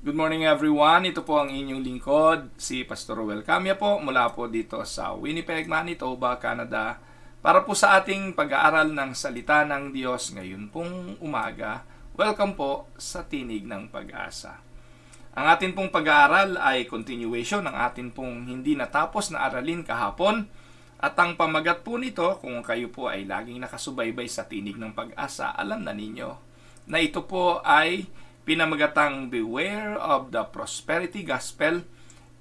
Good morning everyone, ito po ang inyong lingkod, si Pastor Ruel Camia po mula po dito sa Winnipeg, Manitoba, Canada para po sa ating pag-aaral ng salita ng Diyos ngayon pong umaga. Welcome po sa Tinig ng Pag-asa. Ang atin pong pag-aaral ay continuation ng atin pong hindi natapos na aralin kahapon at ang pamagat po nito, kung kayo po ay laging nakasubaybay sa Tinig ng Pag-asa, alam na ninyo na ito po ay pinamagatang Beware of the Prosperity Gospel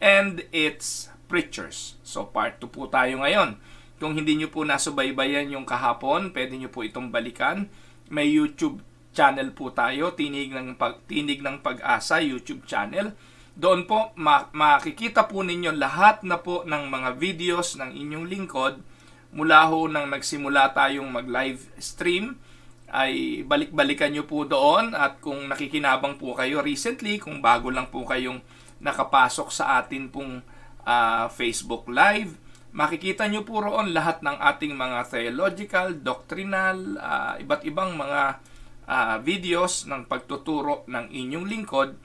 and its Preachers. So part 2 po tayo ngayon. Kung hindi nyo po nasubaybayan yung kahapon, pwede nyo po itong balikan. May YouTube channel po tayo, Tinig ng Pag-asa YouTube channel. Doon po makikita po ninyo lahat na po ng mga videos ng inyong lingkod mula ho nang nagsimula tayong mag-live stream. Ay balik-balikan nyo po doon, at kung nakikinabang po kayo recently, kung bago lang po kayong nakapasok sa atin pong Facebook Live, makikita nyo po roon lahat ng ating mga theological, doctrinal, iba't ibang mga videos ng pagtuturo ng inyong lingkod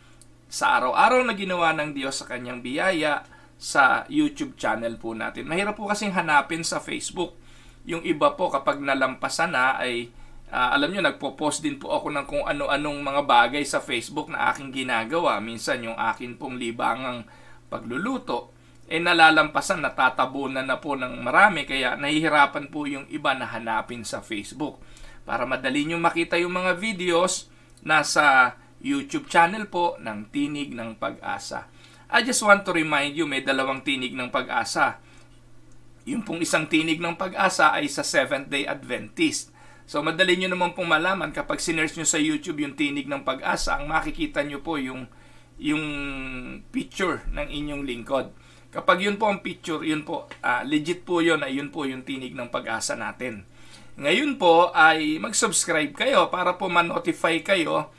sa araw-araw na ginawa ng Diyos sa kanyang biyaya sa YouTube channel po natin. Mahirap po kasing hanapin sa Facebook. Yung iba po kapag nalampasan na ay alam nyo, nagpo-post din po ako ng kung ano-anong mga bagay sa Facebook na aking ginagawa. Minsan yung akin pong libangang pagluluto, nalalampasan, natatabunan na po ng marami. Kaya nahihirapan po yung iba na hanapin sa Facebook. Para madali nyo makita yung mga videos, nasa YouTube channel po ng Tinig ng Pag-asa. I just want to remind you, may dalawang Tinig ng Pag-asa. Yung pong isang Tinig ng Pag-asa ay sa Seventh-day Adventist. So, madali nyo naman pong malaman kapag sinearch nyo sa YouTube yung Tinig ng Pag-asa, ang makikita nyo po yung picture ng inyong lingkod. Kapag yun po ang picture, yun po, legit po yun, ay yun po yung Tinig ng Pag-asa natin. Ngayon po ay mag-subscribe kayo para po ma-notify kayo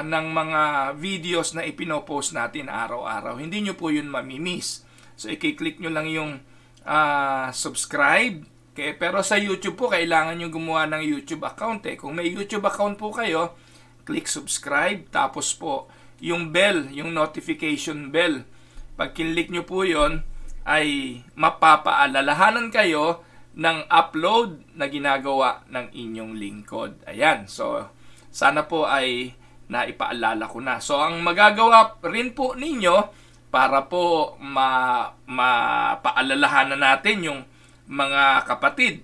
ng mga videos na ipinopost natin araw-araw. Hindi nyo po yun mamimiss. So, i-click nyo lang yung subscribe. Okay, pero sa YouTube po, kailangan nyo gumawa ng YouTube account. Kung may YouTube account po kayo, click subscribe. Tapos po, yung bell, yung notification bell. Pag kinlik nyo po yon, ay mapapaalalahanan kayo ng upload na ginagawa ng inyong lingkod. Ayan, so sana po ay naipaalala ko na. So ang magagawa rin po ninyo para po mapaalalahanan natin yung mga kapatid,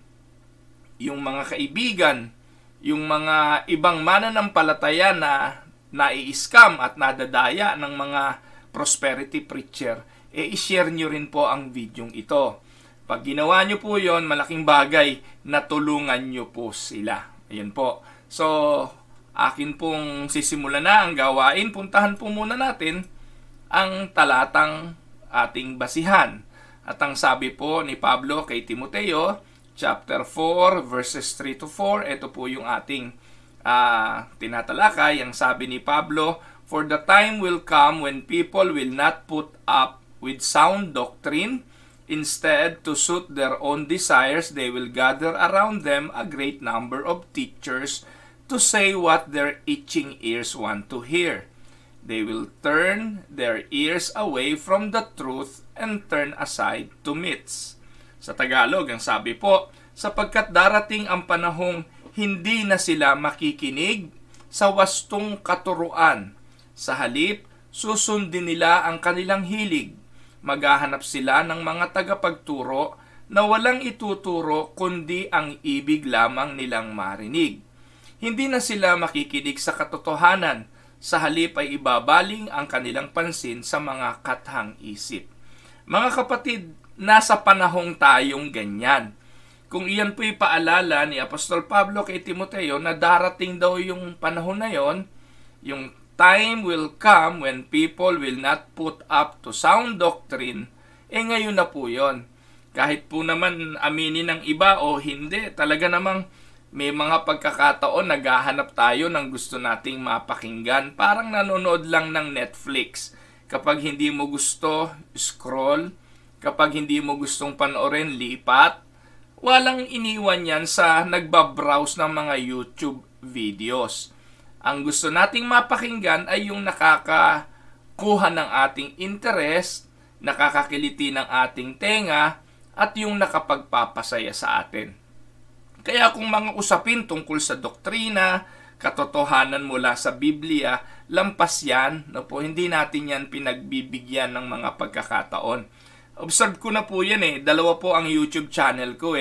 yung mga kaibigan, yung mga ibang mananampalataya na nai-scam at nadadaya ng mga prosperity preacher, i-share nyo rin po ang video ito. Pag ginawa nyo po yon, malaking bagay na tulungan nyo po sila. Ayan po. So, akin pong sisimula na ang gawain. Puntahan po muna natin ang talatang ating basihan. At ang sabi po ni Pablo kay Timoteo, chapter 4, verses 3 to 4, ito po yung ating tinatalakay. Ang sabi ni Pablo, "For the time will come when people will not put up with sound doctrine. Instead, to suit their own desires, they will gather around them a great number of teachers to say what their itching ears want to hear. They will turn their ears away from the truth and turn aside to myths." Sa Tagalog, ang sabi po, sapagkat darating ang panahong hindi na sila makikinig sa wastong katuruan. Sa halip, susundin nila ang kanilang hilig. Maghahanap sila ng mga tagapagturo na walang ituturo kundi ang ibig lamang nilang marinig. Hindi na sila makikinig sa katotohanan. Sa halip ay ibabaling ang kanilang pansin sa mga kathang isip. Mga kapatid, nasa panahong tayong ganyan. Kung iyan po'y paalala ni Apostol Pablo kay Timoteo na darating daw yung panahon na yon, yung time will come when people will not put up to sound doctrine, ngayon na po yon. Kahit po naman aminin ng iba o hindi, talaga namang may mga pagkakataon naghahanap tayo ng gusto nating mapakinggan. Parang nanonood lang ng Netflix. Kapag hindi mo gusto, scroll. Kapag hindi mo gustong panoorin, lipat. Walang iniwan yan sa nagbabrowse ng mga YouTube videos. Ang gusto nating mapakinggan ay yung kuha ng ating interest, nakakakiliti ng ating tenga, at yung nakapagpapasaya sa atin. Kaya kung mga usapin tungkol sa doktrina, katotohanan mula sa Biblia, lampas yan, no po, hindi natin yan pinagbibigyan ng mga pagkakataon. Observe ko na po yan dalawa po ang YouTube channel ko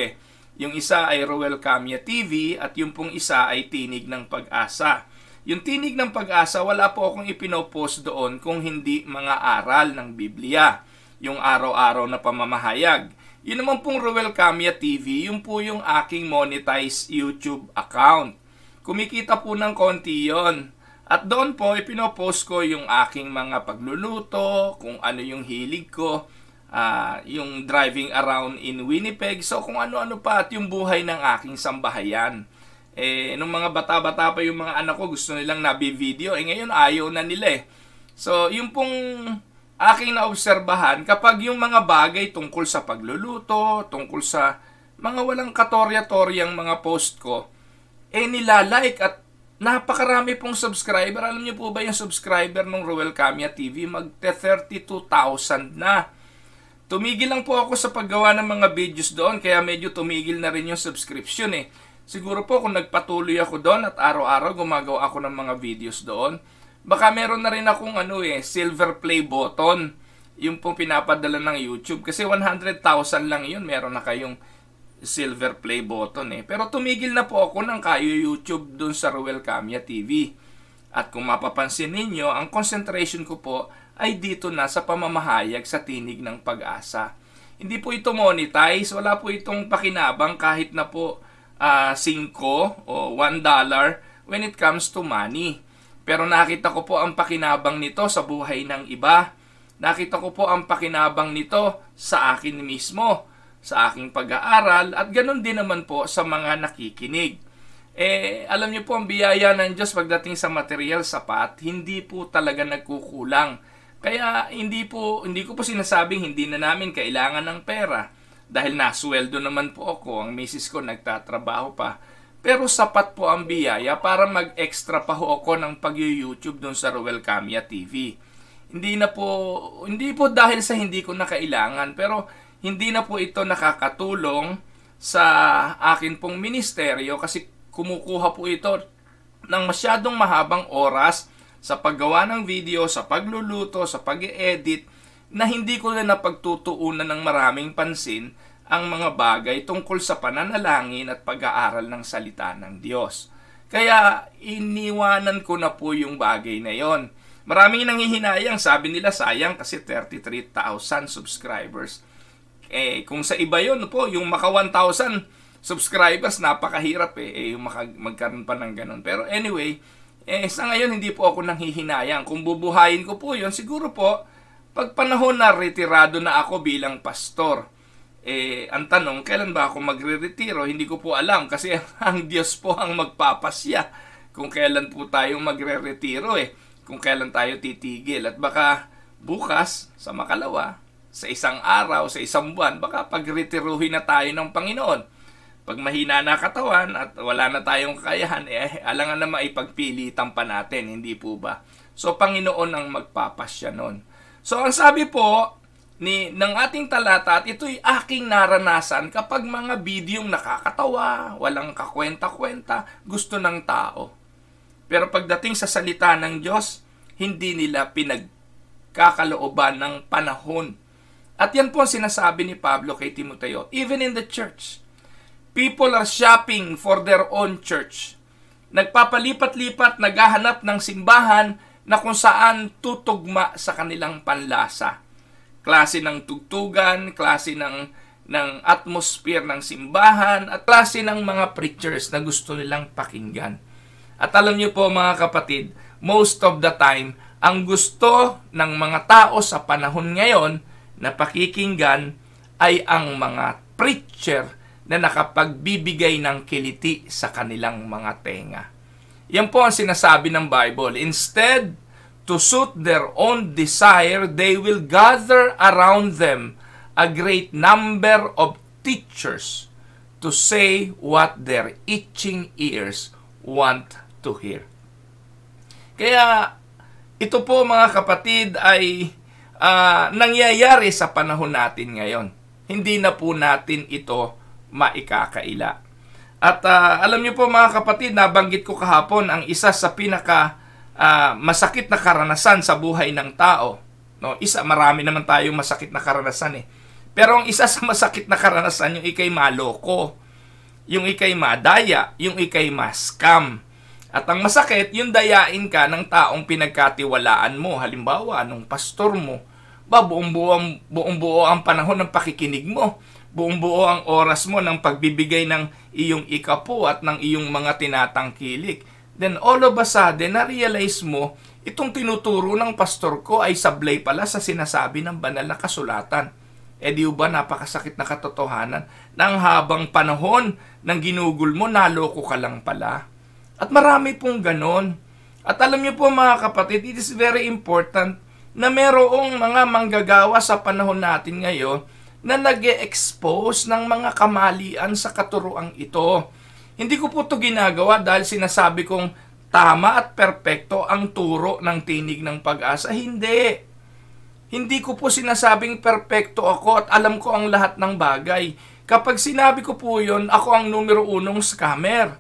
Yung isa ay Roel Camia TV at yung pong isa ay Tinig ng Pag-asa. Yung Tinig ng Pag-asa, wala po akong ipinopost doon kung hindi mga aral ng Biblia. Yung araw-araw na pamamahayag. Yun naman pong Roel Camia TV, yun po yung aking monetized YouTube account. Kumikita po ng konti yon. At doon po, ipinopost ko yung aking mga pagluluto, kung ano yung hilig ko, yung driving around in Winnipeg, so kung ano-ano pa, at yung buhay ng aking sambahayan. Nung mga bata-bata pa yung mga anak ko, gusto nilang nabi-video, ngayon ayaw na nila So, yung pong aking naobserbahan, kapag yung mga bagay tungkol sa pagluluto, tungkol sa mga walang katorya-toryang mga post ko, nilalike at napakarami pong subscriber. Alam niyo po ba yung subscriber ng Roel Camia TV? Magte-32,000 na. Tumigil lang po ako sa paggawa ng mga videos doon, kaya medyo tumigil na rin yung subscription Siguro po kung nagpatuloy ako doon at araw-araw gumagawa ako ng mga videos doon, baka meron na rin akong silver play button, yung pong pinapadala ng YouTube. Kasi 100,000 lang yun, meron na kayong silver play button Pero tumigil na po ako ng kayo YouTube dun sa Roel Camia TV. At kung mapapansin ninyo, ang concentration ko po ay dito na sa pamamahayag sa Tinig ng Pag-asa. Hindi po ito monetize, wala po itong pakinabang kahit na po 5 o $1 when it comes to money. Pero nakita ko po ang pakinabang nito sa buhay ng iba. Nakita ko po ang pakinabang nito sa akin mismo, sa aking pag-aaral, at ganun din naman po sa mga nakikinig. Alam niyo po, ang biyaya ng Diyos pagdating sa material sapat, hindi po talaga nagkukulang. Kaya hindi ko po sinasabing hindi na namin kailangan ng pera. Dahil nasweldo naman po ako, ang misis ko nagtatrabaho pa. Pero sapat po ang biyaya para mag-extra pa ho ako ng pag-YouTube doon sa Roel Camia TV. Hindi po dahil sa hindi ko na kailangan, pero hindi na po ito nakakatulong sa akin pong ministeryo kasi kumukuha po ito ng masyadong mahabang oras sa paggawa ng video, sa pagluluto, sa pag-e-edit, na hindi ko na napagtutuunan ng maraming pansin ang mga bagay tungkol sa pananalangin at pag-aaral ng salita ng Diyos. Kaya iniwanan ko na po yung bagay na yon. Maraming nanghihinayang, sabi nila sayang kasi 33,000 subscribers. Kung sa iba yon po, yung maka 1,000 subscribers, napakahirap yung magkaroon pa ng ganun. Pero anyway, sa ngayon hindi po ako nanghihinayang. Kung bubuhayin ko po yon, siguro po, pag panahon na retirado na ako bilang pastor, ang tanong, kailan ba ako magre-retiro? Hindi ko po alam kasi ang Diyos po ang magpapasya kung kailan po tayo magre-retiro kung kailan tayo titigil. At baka bukas, sa makalawa, sa isang araw, sa isang buwan, baka pag-retiruhin na tayo ng Panginoon. Pag mahina na katawan at wala na tayong kakayahan, alangan na maipagpilitan pa natin, hindi po ba? So, Panginoon ang magpapasya nun. So, ang sabi po ng ating talata, at ito'y aking naranasan kapag mga bidyong nakakatawa, walang kakwenta-kwenta, gusto ng tao. Pero pagdating sa salita ng Diyos, hindi nila pinagkakalooban ng panahon. At yan po ang sinasabi ni Pablo kay Timoteo. Even in the church, people are shopping for their own church. Nagpapalipat-lipat, naghahanap ng simbahan na kung saan tutugma sa kanilang panlasa. Klase ng tugtugan, klase ng atmosphere ng simbahan, at klase ng mga preachers na gusto nilang pakinggan. At alam niyo po mga kapatid, most of the time, ang gusto ng mga tao sa panahon ngayon na pakikinggan ay ang mga preacher na nakapagbibigay ng kiliti sa kanilang mga tenga. Yan po ang sinasabi ng Bible. Instead, to suit their own desire, they will gather around them a great number of teachers to say what their itching ears want to hear. Kaya, ito po mga kapatid ay nangyayari sa panahon natin ngayon. Hindi na po natin ito maikakaila. At alam niyo po mga kapatid, nabanggit ko kahapon ang isa sa pinaka masakit na karanasan sa buhay ng tao. No, marami naman tayong masakit na karanasan eh. Pero ang isa sa masakit na karanasan, yung ikay maloko, yung ikay madaya, yung ikay ma-scam. At ang masakit, yung dayain ka ng taong pinagkatiwalaan mo. Halimbawa, nung pastor mo, buong-buo ang panahon ng pakikinig mo. Buong-buo ang oras mo ng pagbibigay ng iyong ikapu at ng iyong mga tinatangkilik. Then all of a sudden, na-realize mo, itong tinuturo ng pastor ko ay sablay pala sa sinasabi ng banal na kasulatan. Di ba napakasakit na katotohanan na ang habang panahon ng ginugol mo, naloko ka lang pala. At marami pong ganon. At alam niyo po mga kapatid, it is very important na merong mga manggagawa sa panahon natin ngayon na nag-e-expose ng mga kamalian sa katuruang ito. Hindi ko po ito ginagawa dahil sinasabi kong tama at perpekto ang turo ng tinig ng pag-asa. Hindi. Hindi ko po sinasabing perpekto ako at alam ko ang lahat ng bagay. Kapag sinabi ko po yun, ako ang numero 1 scammer.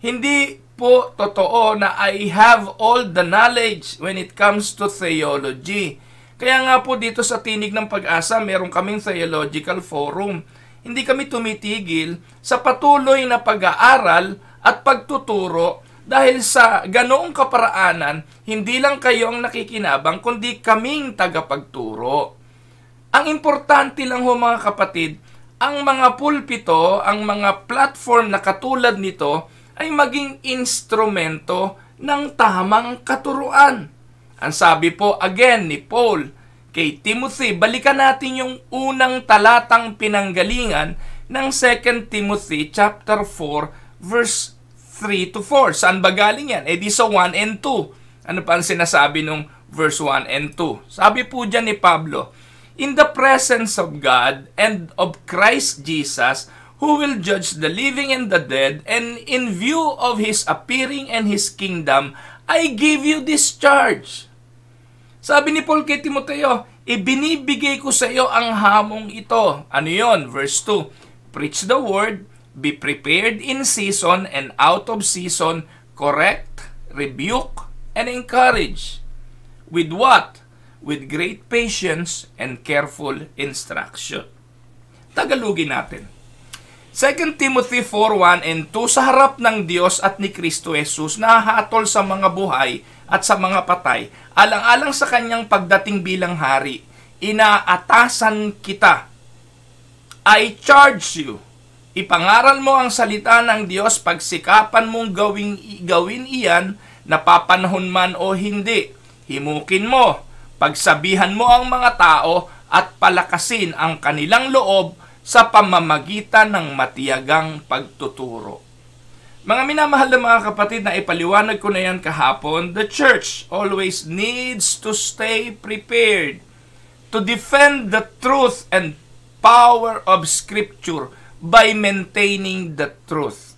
Hindi po totoo na I have all the knowledge when it comes to theology. Kaya nga po dito sa Tinig ng Pag-asa, meron kaming theological forum. Hindi kami tumitigil sa patuloy na pag-aaral at pagtuturo dahil sa ganoong kaparaanan, hindi lang kayo ang nakikinabang, kundi kaming tagapagturo. Ang importante lang ho mga kapatid, ang mga pulpito, ang mga platform na katulad nito ay maging instrumento ng tamang katuruan. Ang sabi po again ni Paul kay Timothy, balikan natin yung unang talatang pinanggalingan ng 2 Timothy chapter 4 verse 3 to 4. Saan ba galing yan? Di sa 1 and 2. Ano pa ang sinasabi nung verse 1 and 2? Sabi po dyan ni Pablo, in the presence of God and of Christ Jesus, who will judge the living and the dead, and in view of His appearing and His kingdom, I give you this charge. Sabi ni Paul kay Timoteo, ibinibigay ko sa iyo ang hamong ito. Ano yon? Verse 2, preach the word, be prepared in season and out of season, correct, rebuke, and encourage. With what? With great patience and careful instruction. Tagalogin natin. 2 Timothy 4:1 and 2, sa harap ng Diyos at ni Kristo Jesus, nahahatol sa mga buhay at sa mga patay, alang-alang sa kanyang pagdating bilang hari, inaatasan kita. I charge you, ipangaral mo ang salita ng Diyos, pagsikapan mong gawin iyan, napapanahon man o hindi. Himukin mo, pagsabihan mo ang mga tao at palakasin ang kanilang loob sa pamamagitan ng matiyagang pagtuturo. Mga minamahal na mga kapatid, na ipaliwanag ko na yan kahapon, the church always needs to stay prepared to defend the truth and power of Scripture by maintaining the truth.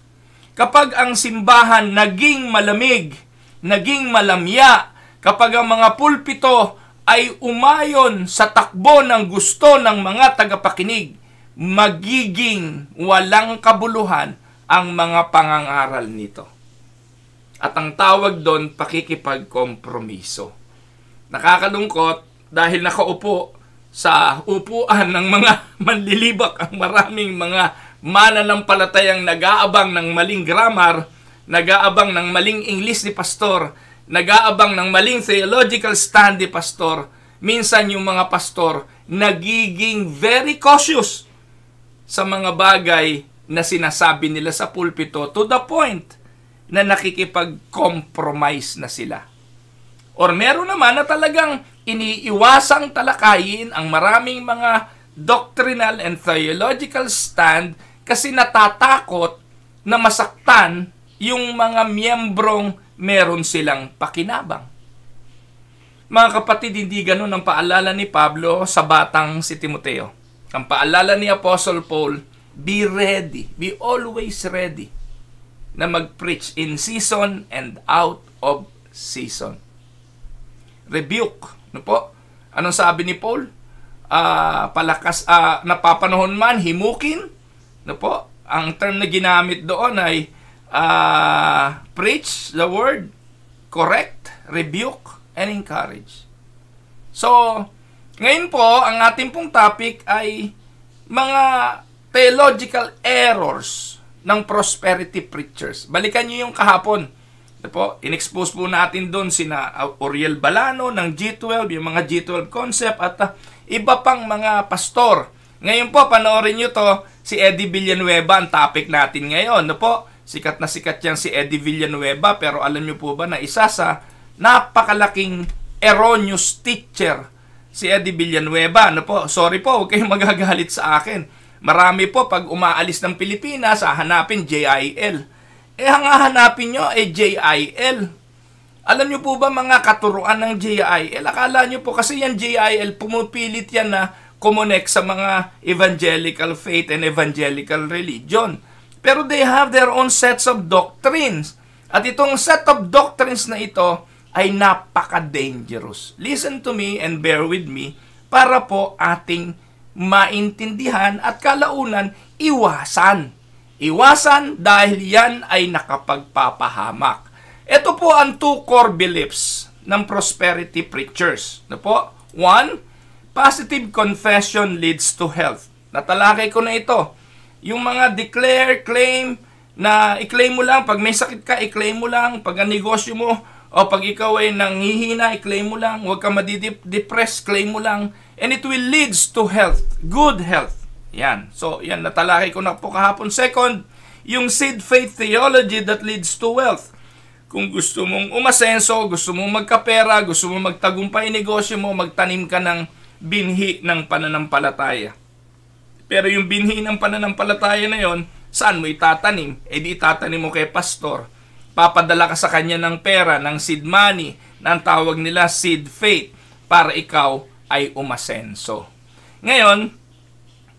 Kapag ang simbahan naging malamig, naging malamya, kapag ang mga pulpito ay umayon sa takbo ng gusto ng mga tagapakinig, magiging walang kabuluhan ang mga pangangaral nito. At ang tawag doon, pakikipagkompromiso. Nakakalungkot dahil nakaupo sa upuan ng mga manlilibak ang maraming mga mananampalatayang nag-aabang ng maling grammar, nag-aabang ng maling English ni pastor, nag-aabang ng maling theological stand ni pastor. Minsan yung mga pastor nagiging very cautious sa mga bagay na sinasabi nila sa pulpito, to the point na nakikipag-compromise na sila. Or meron naman na talagang iniiwasang talakayin ang maraming mga doctrinal and theological stand kasi natatakot na masaktan yung mga miyembrong meron silang pakinabang. Mga kapatid, hindi ganun ang paalala ni Pablo sa batang si Timoteo. Ang paalala ni Apostle Paul, be ready, be always ready na mag-preach in season and out of season. rebuke. No po? Anong sabi ni Paul? Napapanahon man, himukin. No po? Ang term na ginamit doon ay preach the word, correct, rebuke, and encourage. So, ngayon po, ang ating pong topic ay mga theological errors ng prosperity preachers. Balikan nyo yung kahapon. Po, in-expose po natin doon sina Uriel Balano ng G12, yung mga G12 concept at iba pang mga pastor. Ngayon po, panoorin nyo to, si Eddie Villanueva ang topic natin ngayon. No po, sikat na sikat yan si Eddie Villanueva, pero alam nyo po ba na isa sa napakalaking erroneous teacher si Eddie Villanueva. No po, sorry po, huwag kayong magagalit sa akin. Marami po, pag umaalis ng Pilipinas, hahanapin JIL. Ang hahanapin nyo ay JIL. Alam nyo po ba mga katuruan ng JIL? Akala nyo po kasi yan JIL, pumupilit yan na kumonek sa mga evangelical faith and evangelical religion. Pero they have their own sets of doctrines. At itong set of doctrines na ito ay napaka-dangerous. Listen to me and bear with me para po ating maintindihan at kalaunan iwasan. Iwasan dahil yan ay nakapagpapahamak. Ito po ang two core beliefs ng prosperity preachers. Ano po? One, positive confession leads to health. Natalakay ko na ito. Yung mga declare, claim, na i-claim mo lang. Pag may sakit ka, i-claim mo lang. Pag ang negosyo mo, o pag ikaw ay nanghihina, i-claim mo lang. Huwag ka madidepress, claim mo lang. And it will leads to health. Good health. Yan. So, yan. Natalakay ko na po kahapon. Second, yung seed faith theology that leads to wealth. Kung gusto mong umasenso, gusto mong magkapera, gusto mong magtagumpay negosyo mo, magtanim ka ng binhi ng pananampalataya. Pero yung binhi ng pananampalataya na yon, saan mo itatanim? E di itatanim mo kay pastor. Papadala ka sa kanya ng pera, ng seed money, na ang tawag nila seed faith, para ikaw ay umasenso. Ngayon,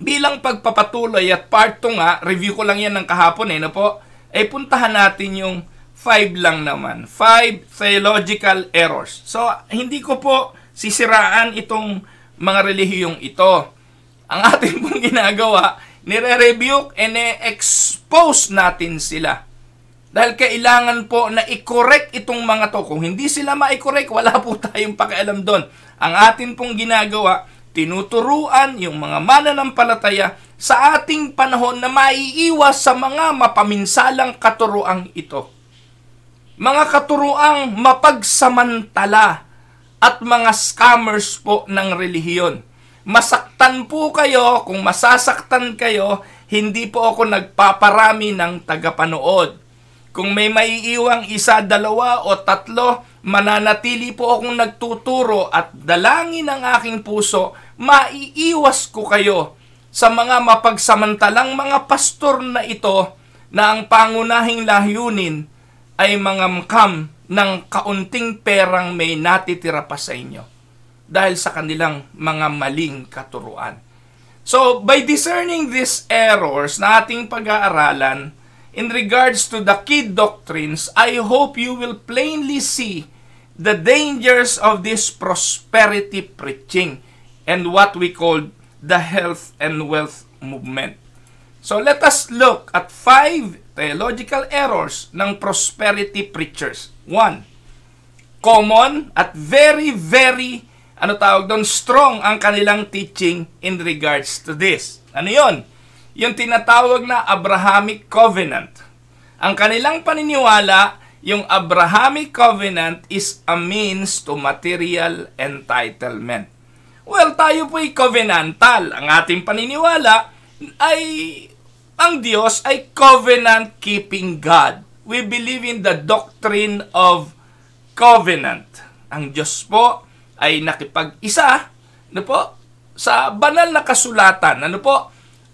bilang pagpapatuloy at part 2 nga, review ko lang yan ng kahapon no po, ay puntahan natin yung 5 lang naman. 5 theological errors. So, hindi ko po sisiraan itong mga relihiyong ito. Ang ating pong ginagawa, nire-review and expose natin sila. Dahil kailangan po na i-correct itong mga to. Kung hindi sila ma-correct, wala po tayong pakialam doon. Ang atin pong ginagawa, tinuturuan yung mga mananampalataya sa ating panahon na maiiwas sa mga mapaminsalang katuruang ito. Mga katuruang mapagsamantala at mga scammers po ng relihiyon. Masaktan po kayo, kung masasaktan kayo, hindi po ako nagpaparami ng tagapanood. Kung may maiiwang 1, 2 o 3, mananatili po akong nagtuturo at dalangin ng aking puso, maiiwas ko kayo sa mga mapagsamantalang mga pastor na ito na ang pangunahing layunin ay mangamkam ng kaunting perang may natitira pa sa inyo dahil sa kanilang mga maling katuruan. So, by discerning these errors na ating pag-aaralan in regards to the key doctrines, I hope you will plainly see the dangers of this prosperity preaching and what we call the health and wealth movement. So let us look at 5 theological errors ng prosperity preachers. 1. Common at very strong ang kanilang teaching in regards to this. Ano yon? Yung tinatawag na Abrahamic Covenant. Ang kanilang paniniwala, yung Abrahamic Covenant is a means to material entitlement. Well, tayo po'y covenantal. Ang ating paniniwala ay ang Diyos ay covenant-keeping God. We believe in the doctrine of covenant. Ang Diyos po ay nakipag-isa sa banal na kasulatan.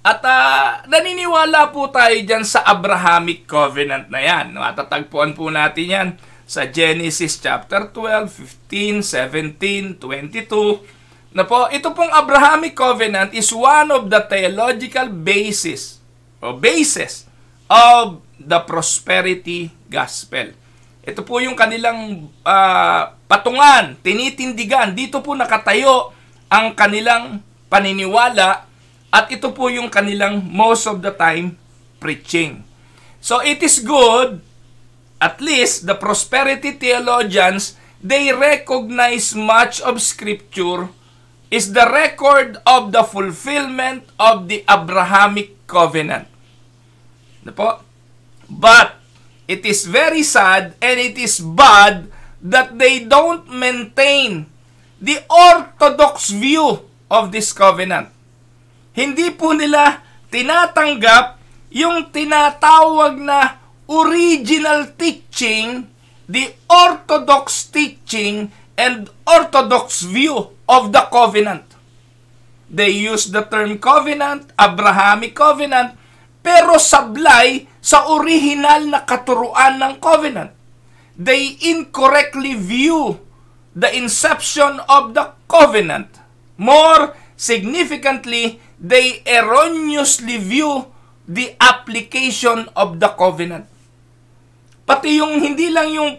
At naniniwala po tayo dyan sa Abrahamic Covenant na yan. Matatagpuan po natin yan sa Genesis chapter 12, 15, 17, 22. Ito pong Abrahamic Covenant is one of the theological basis of the prosperity gospel. Ito po yung kanilang patungan, tinitindigan. Dito po nakatayo ang kanilang paniniwala at ito po yung kanilang most of the time preaching. So it is good, at least the prosperity theologians, they recognize much of Scripture is the record of the fulfillment of the Abrahamic covenant. Ano po? But it is very sad and it is bad that they don't maintain the orthodox view of this covenant. Hindi po nila tinatanggap yung tinatawag na original teaching, the orthodox teaching and orthodox view of the covenant. They use the term covenant, Abrahamic covenant, pero sablay sa original na katuruan ng covenant. They incorrectly view the inception of the covenant. More significantly, they erroneously view the application of the covenant. Pati yung hindi lang yung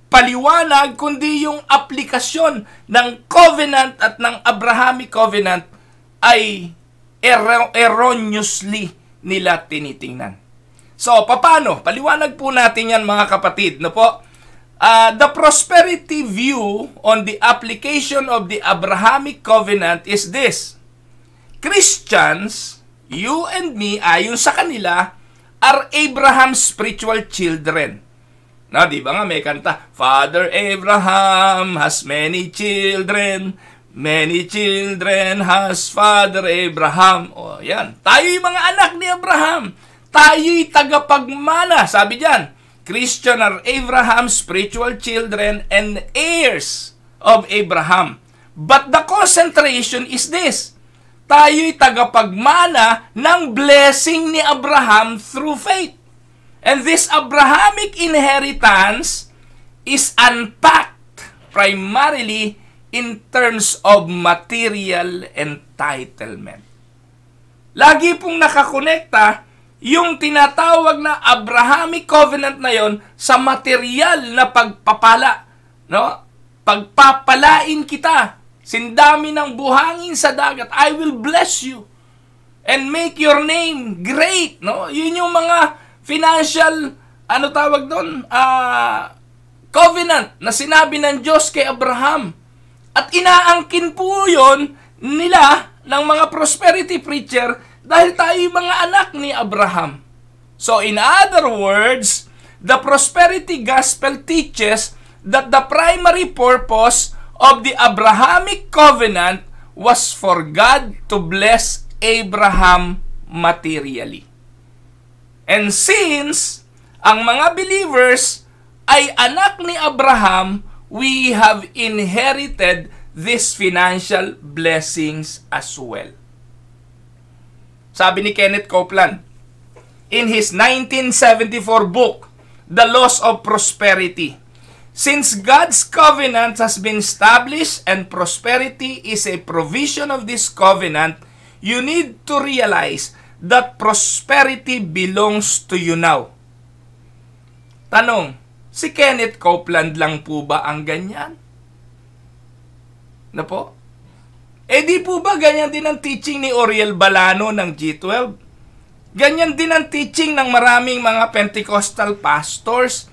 paliwanag, kundi yung aplikasyon ng covenant at ng Abrahamic covenant ay erroneously nila tinitingnan. So, paano? Paliwanag po natin yan mga kapatid. No po? The prosperity view on the application of the Abrahamic covenant is this. Christians, you and me, ayon sa kanila, are Abraham's spiritual children. Na, di ba nga may kanta, Father Abraham has many children has Father Abraham. O, yan. Tayo'y mga anak ni Abraham. Tayo'y tagapagmana. Sabi diyan, Christian are Abraham's spiritual children and heirs of Abraham. But the concentration is this. Tayo'y tagapagmana ng blessing ni Abraham through faith. And this Abrahamic inheritance is unpacked primarily in terms of material entitlement. Lagi pong nakakonekta yung tinatawag na Abrahamic covenant na yon sa material na pagpapala. No? Pagpapalain kita. Sindami ng buhangin sa dagat. I will bless you and make your name great. No? Yun yung mga financial, ano tawag doon? Covenant na sinabi ng Diyos kay Abraham. At inaangkin po yun nila ng mga prosperity preacher dahil tayo mga anak ni Abraham. So in other words, the prosperity gospel teaches that the primary purpose of the Abrahamic covenant was for God to bless Abraham materially. And since ang mga believers ay anak ni Abraham, we have inherited these financial blessings as well. Sabi ni Kenneth Copeland, in his 1974 book, The Laws of Prosperity, since God's covenant has been established and prosperity is a provision of this covenant, you need to realize that prosperity belongs to you now. Tanong, si Kenneth Copeland lang po ba ang ganyan? Na po? Di po ba ganyan din ang teaching ni Oriel Balano ng G12? Ganyan din ang teaching ng maraming mga Pentecostal pastors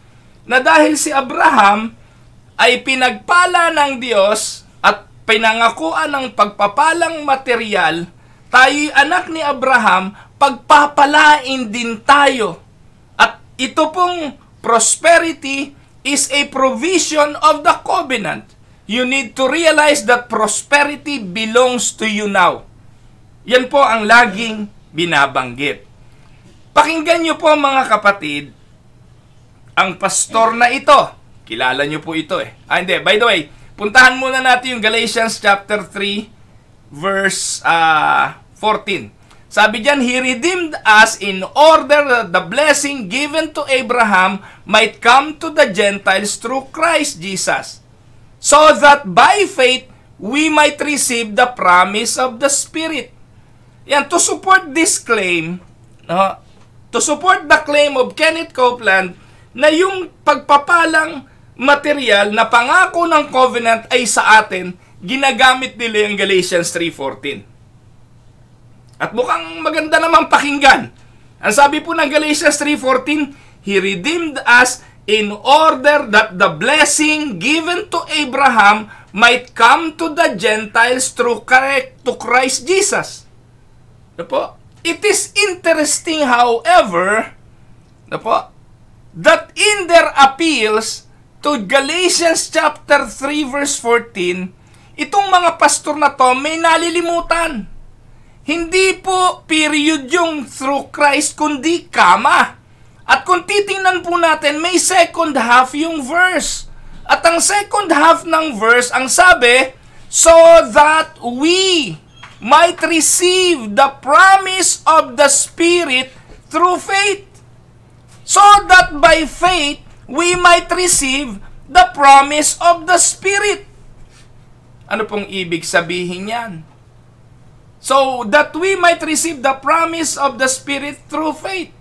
na dahil si Abraham ay pinagpala ng Diyos at pinangakuan ng pagpapalang material, tayo'y anak ni Abraham, pagpapalain din tayo. At ito pong prosperity is a provision of the covenant. You need to realize that prosperity belongs to you now. Yan po ang laging binabanggit. Pakinggan niyo po mga kapatid, ang pastor na ito. Kilala niyo po ito eh. Hindi, by the way, puntahan muna natin yung Galatians chapter 3, verse 14. Sabi diyan, He redeemed us in order that the blessing given to Abraham might come to the Gentiles through Christ Jesus, so that by faith we might receive the promise of the Spirit. Yan, to support this claim, to support the claim of Kenneth Copeland na yung pagpapalang material na pangako ng covenant ay sa atin, ginagamit nila yung Galatians 3:14. At mukhang maganda namang pakinggan. Ang sabi po ng Galatians 3:14, He redeemed us in order that the blessing given to Abraham might come to the Gentiles through Christ Jesus. It is interesting, however, that in their appeals to Galatians chapter 3 verse 14, itong mga pastor na to may nalilimutan. Hindi po period yung through Christ, kundi kama. At kung titingnan po natin, may second half yung verse. At ang second half ng verse, ang sabi, so that we might receive the promise of the Spirit through faith. So that by faith, we might receive the promise of the Spirit. Ano pong ibig sabihin yan? So that we might receive the promise of the Spirit through faith.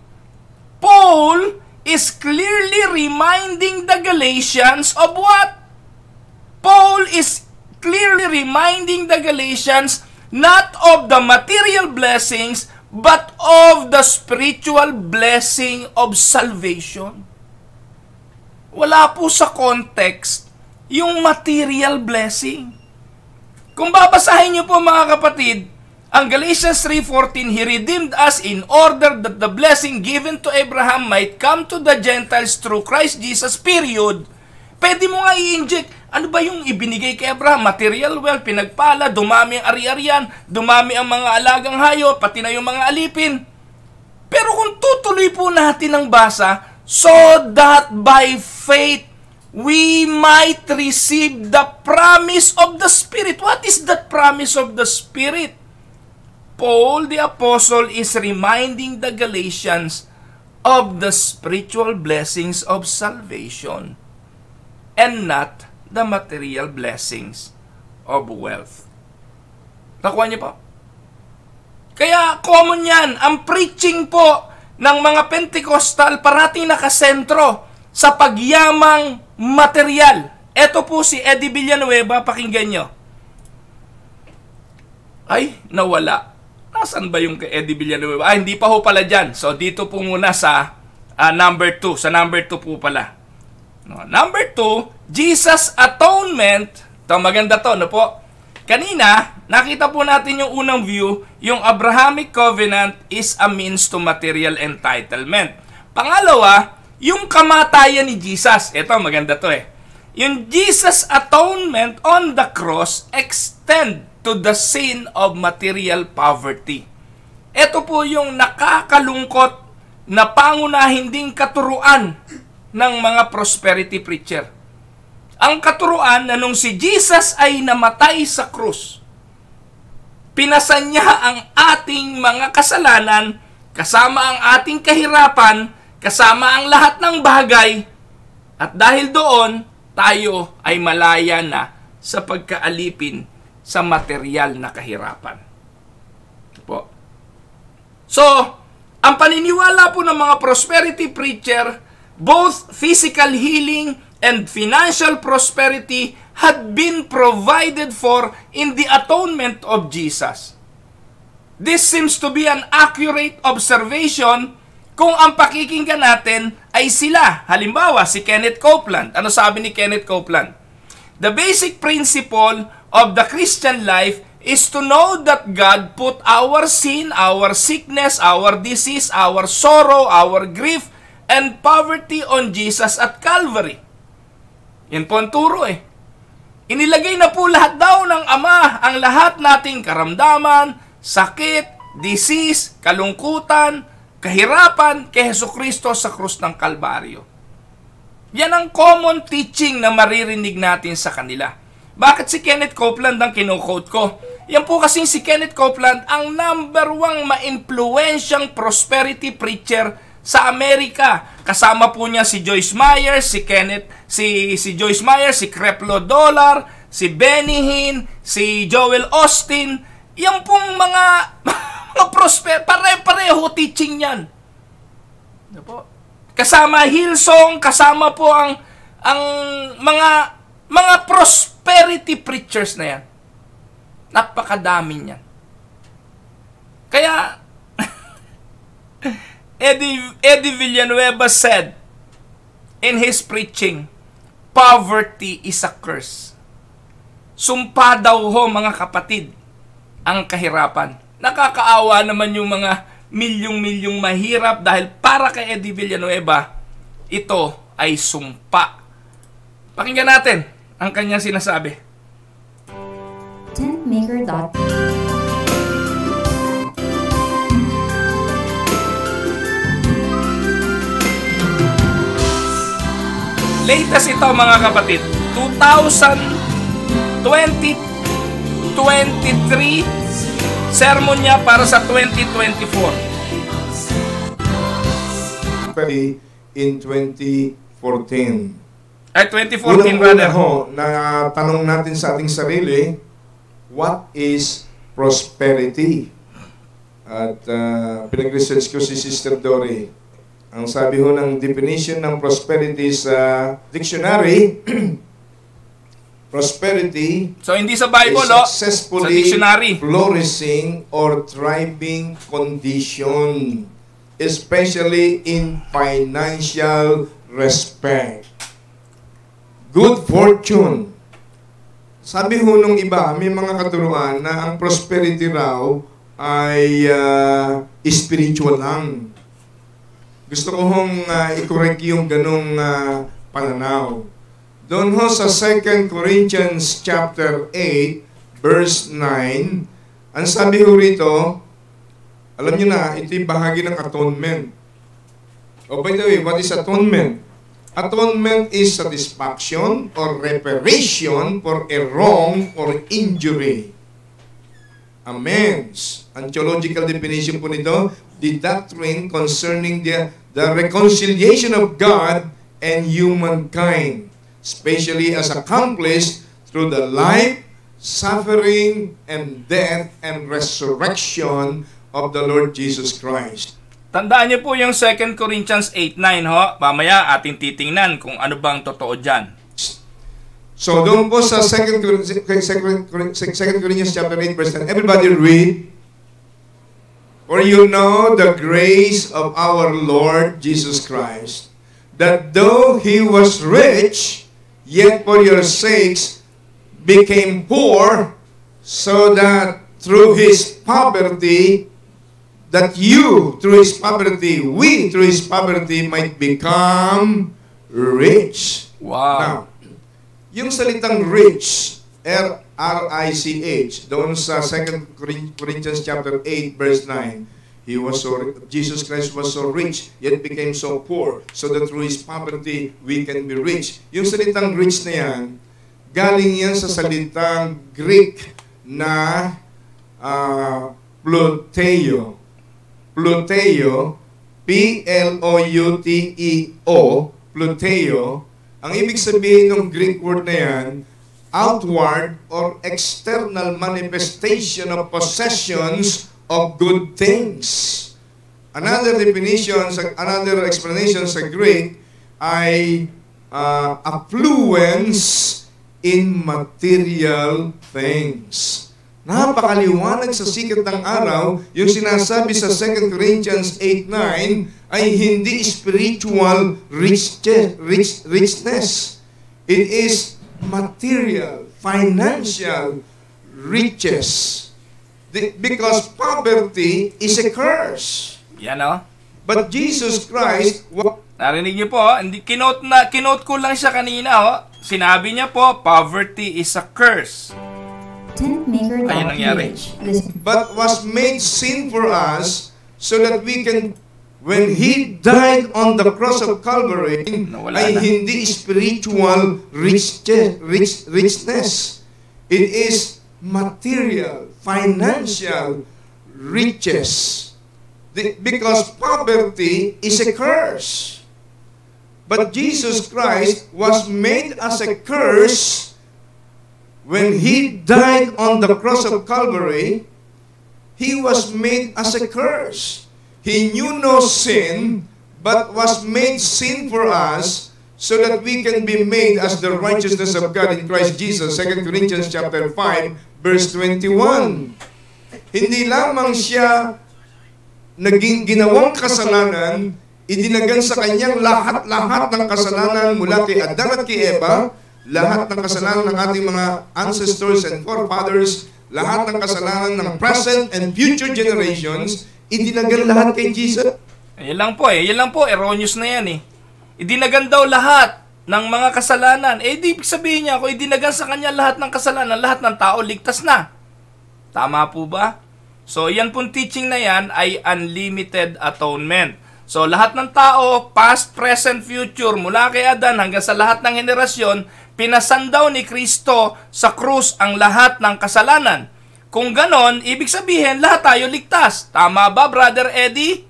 Paul is clearly reminding the Galatians of what? Paul is clearly reminding the Galatians not of the material blessings, but of the spiritual blessing of salvation. Wala po sa context yung material blessing. Kung babasahin niyo po mga kapatid, ang Galatians 3:14, He redeemed us in order that the blessing given to Abraham might come to the Gentiles through Christ Jesus, period. Pwede mo nga i-inject, ano ba yung ibinigay kay Abraham? Material wealth, pinagpala, dumami ang ari-arian, dumami ang mga alagang hayop, pati na yung mga alipin. Pero kung tutuloy po natin ang basa, so that by faith, we might receive the promise of the Spirit. What is that promise of the Spirit? Paul the Apostle is reminding the Galatians of the spiritual blessings of salvation and not the material blessings of wealth. Nakuha niyo po? Kaya common yan. Ang preaching po ng mga Pentecostal parating nakasentro sa pagyamang material. Ito po si Eddie Villanueva, pakinggan nyo. Ay, nawala. Nasaan ba yung kay Eddie Villanueva? Hindi pa ho pala dyan. So, dito po muna sa number 2. Sa number 2 po pala. No, number 2, Jesus Atonement. Ito, maganda to, no po? Kanina, nakita po natin yung unang view, yung Abrahamic Covenant is a means to material entitlement. Pangalawa, yung kamatayan ni Jesus. Ito, maganda to eh. Yung Jesus Atonement on the cross extend to the sin of material poverty. Ito po yung nakakalungkot na pangunahing ding katuruan ng mga prosperity preacher. Ang katuruan na nung si Jesus ay namatay sa krus, pinasan niya ang ating mga kasalanan, kasama ang ating kahirapan, kasama ang lahat ng bagay, at dahil doon, tayo ay malaya na sa pagkaalipin sa material na kahirapan. Po. So, ang paniniwala po ng mga prosperity preacher, both physical healing and financial prosperity had been provided for in the atonement of Jesus. This seems to be an accurate observation kung ang pakikinggan natin ay sila. Halimbawa, si Kenneth Copeland. Ano sabi ni Kenneth Copeland? The basic principle of the Christian life is to know that God put our sin, our sickness, our disease, our sorrow, our grief, and poverty on Jesus at Calvary. Yan po ang turo eh. Inilagay na po lahat daw ng Ama ang lahat nating karamdaman, sakit, disease, kalungkutan, kahirapan kay Hesukristo sa krus ng Kalbaryo. Yan ang common teaching na maririnig natin sa kanila. Bakit si Kenneth Copeland ang kino-quote ko? Yan po kasing si Kenneth Copeland ang number 1 ma-influensyang prosperity preacher sa Amerika. Kasama po niya si Joyce Meyer, si Joyce Meyer, si Creflo Dollar, si Benny Hinn, si Joel Austin. Yan pong mga pare-pareho teaching yan. Kasama Hillsong, kasama po ang mga prosperity preachers na yan. Napakadami niyan. Kaya Eddie Villanueva said in his preaching, poverty is a curse. Sumpa daw ho, mga kapatid, ang kahirapan. Nakakaawa naman yung mga milyong-milyong mahirap dahil para kay Eddie Villanueva, ito ay sumpa. Pakinggan natin ang kanyang sinasabi. Tentmaker.com Latest ito, mga kapatid. 2023 sermon niya para sa 2024. In 2014. Ay, 2014, brother. Na tanong natin sa ating sarili, what is prosperity? At pinag-research ko si Sister Dory. Ang sabi ho ng definition ng prosperity sa dictionary, prosperity so hindi sa Bible, is successfully sa dictionary, flourishing or thriving condition, especially in financial respect. Good fortune. Sabi ho nung iba, may mga katuruan na ang prosperity raw ay spiritual lang. Gusto ko hong i-correct yung ganong pananaw. Doon ho sa 2 Corinthians chapter 8, verse 9, ang sabi ho rito, alam nyo na, ito yung bahagi ng atonement. Oh, by the way, what is atonement? Atonement is satisfaction or reparation for a wrong or injury. Amends. Ang theological definition po nito, the doctrine concerning the reconciliation of God and humankind, especially as accomplished through the life, suffering, and death and resurrection of the Lord Jesus Christ. Tandaan niyo po yung 2 Corinthians 8:9 ho. Mamaya ating titingnan kung ano bang totoo dyan. So doon po sa 2 Corinthians chapter 8 verse 10, everybody read. For you know the grace of our Lord Jesus Christ, that though He was rich, yet for your sakes became poor, so that through His poverty, we through His poverty might become rich. Wow. Now, yung salitang rich, R-I-C-H, doon sa 2 Corinthians chapter 8, verse 9, Jesus Christ was so rich, yet became so poor, so that through His poverty, we can be rich. Yung salitang rich na yan, galing yan sa salitang Greek na pluteo. Pluteo, P-L-O-U-T-E-O, pluteo. Ang ibig sabihin ng Greek word na yan, outward or external manifestation of possessions of good things. Another definition, another explanation sa Greek ay affluence in material things. Napakaliwanag sa sikat ng araw, yung sinasabi sa 2 Corinthians 8:9 ay hindi spiritual richness. It is material, financial riches. Because poverty is a curse. Yan o. But Jesus Christ... Narinig niyo po, hindi kinote ko lang siya kanina. Sinabi niya po, poverty is a curse. Ayun nangyari. But was made sin for us so that we can, when He died on the cross of Calvary, ay hindi spiritual richness. It is material, financial riches. Because poverty is a curse. But Jesus Christ was made as a curse when He died on the cross of Calvary. He was made as a curse. He knew no sin, but was made sin for us, so that we can be made as the righteousness of God in Christ Jesus. 2 Corinthians chapter 5, verse 21. Hindi lamang siya naging ginawang kasalanan, idinagan sa kanyang lahat-lahat ng kasalanan mula kay Adan at kay Eva, lahat ng kasalanan ng ating mga ancestors and forefathers, lahat ng kasalanan ng present and future generations, idinagan lahat kay Jesus. Yan lang po erroneous na yan eh. Idinagan daw lahat ng mga kasalanan. Di sabihin niya, kung idinagan sa kanya lahat ng kasalanan, lahat ng tao ligtas na. Tama po ba? So, yan pong teaching na yan ay unlimited atonement. So, lahat ng tao, past, present, future, mula kay Adan hanggang sa lahat ng henerasyon, pinasandaw ni Kristo sa krus ang lahat ng kasalanan. Kung ganon, ibig sabihin, lahat tayo ligtas. Tama ba, Brother Eddie?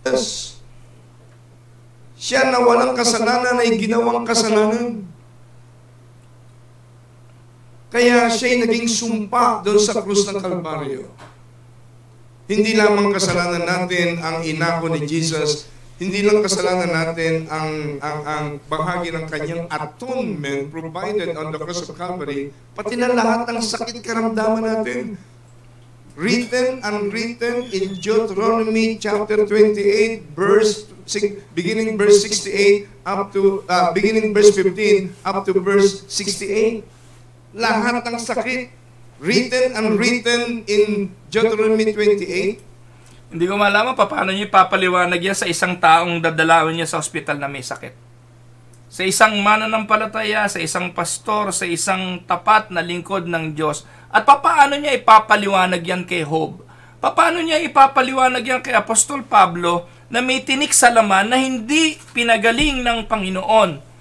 Yes. Siya na walang kasalanan ay ginawang kasalanan. Kaya siya'y naging sumpa doon sa krus ng Kalbaryo. Hindi lamang kasalanan natin ang inako ni Jesus, hindi lang kasalanan natin ang bahagi ng kanyang atonement provided on the cross of Calvary, pati na lahat ng sakit karamdaman natin. Written, unwritten in Deuteronomy chapter 28, beginning verse 68 up to beginning verse 15 up to verse 68. Lahat ng sakit, written, unwritten in Deuteronomy 28. Hindi ko malaman paano niyo ipapaliwanag yan sa isang taong dadalawin niya sa ospital na may sakit. Sa isang mananampalataya, sa isang pastor, sa isang tapat na lingkod ng Diyos. At paano niya ipapaliwanag yan kay Job? Paano niya ipapaliwanag yan kay Apostol Pablo na may tinik sa laman na hindi pinagaling ng Panginoon?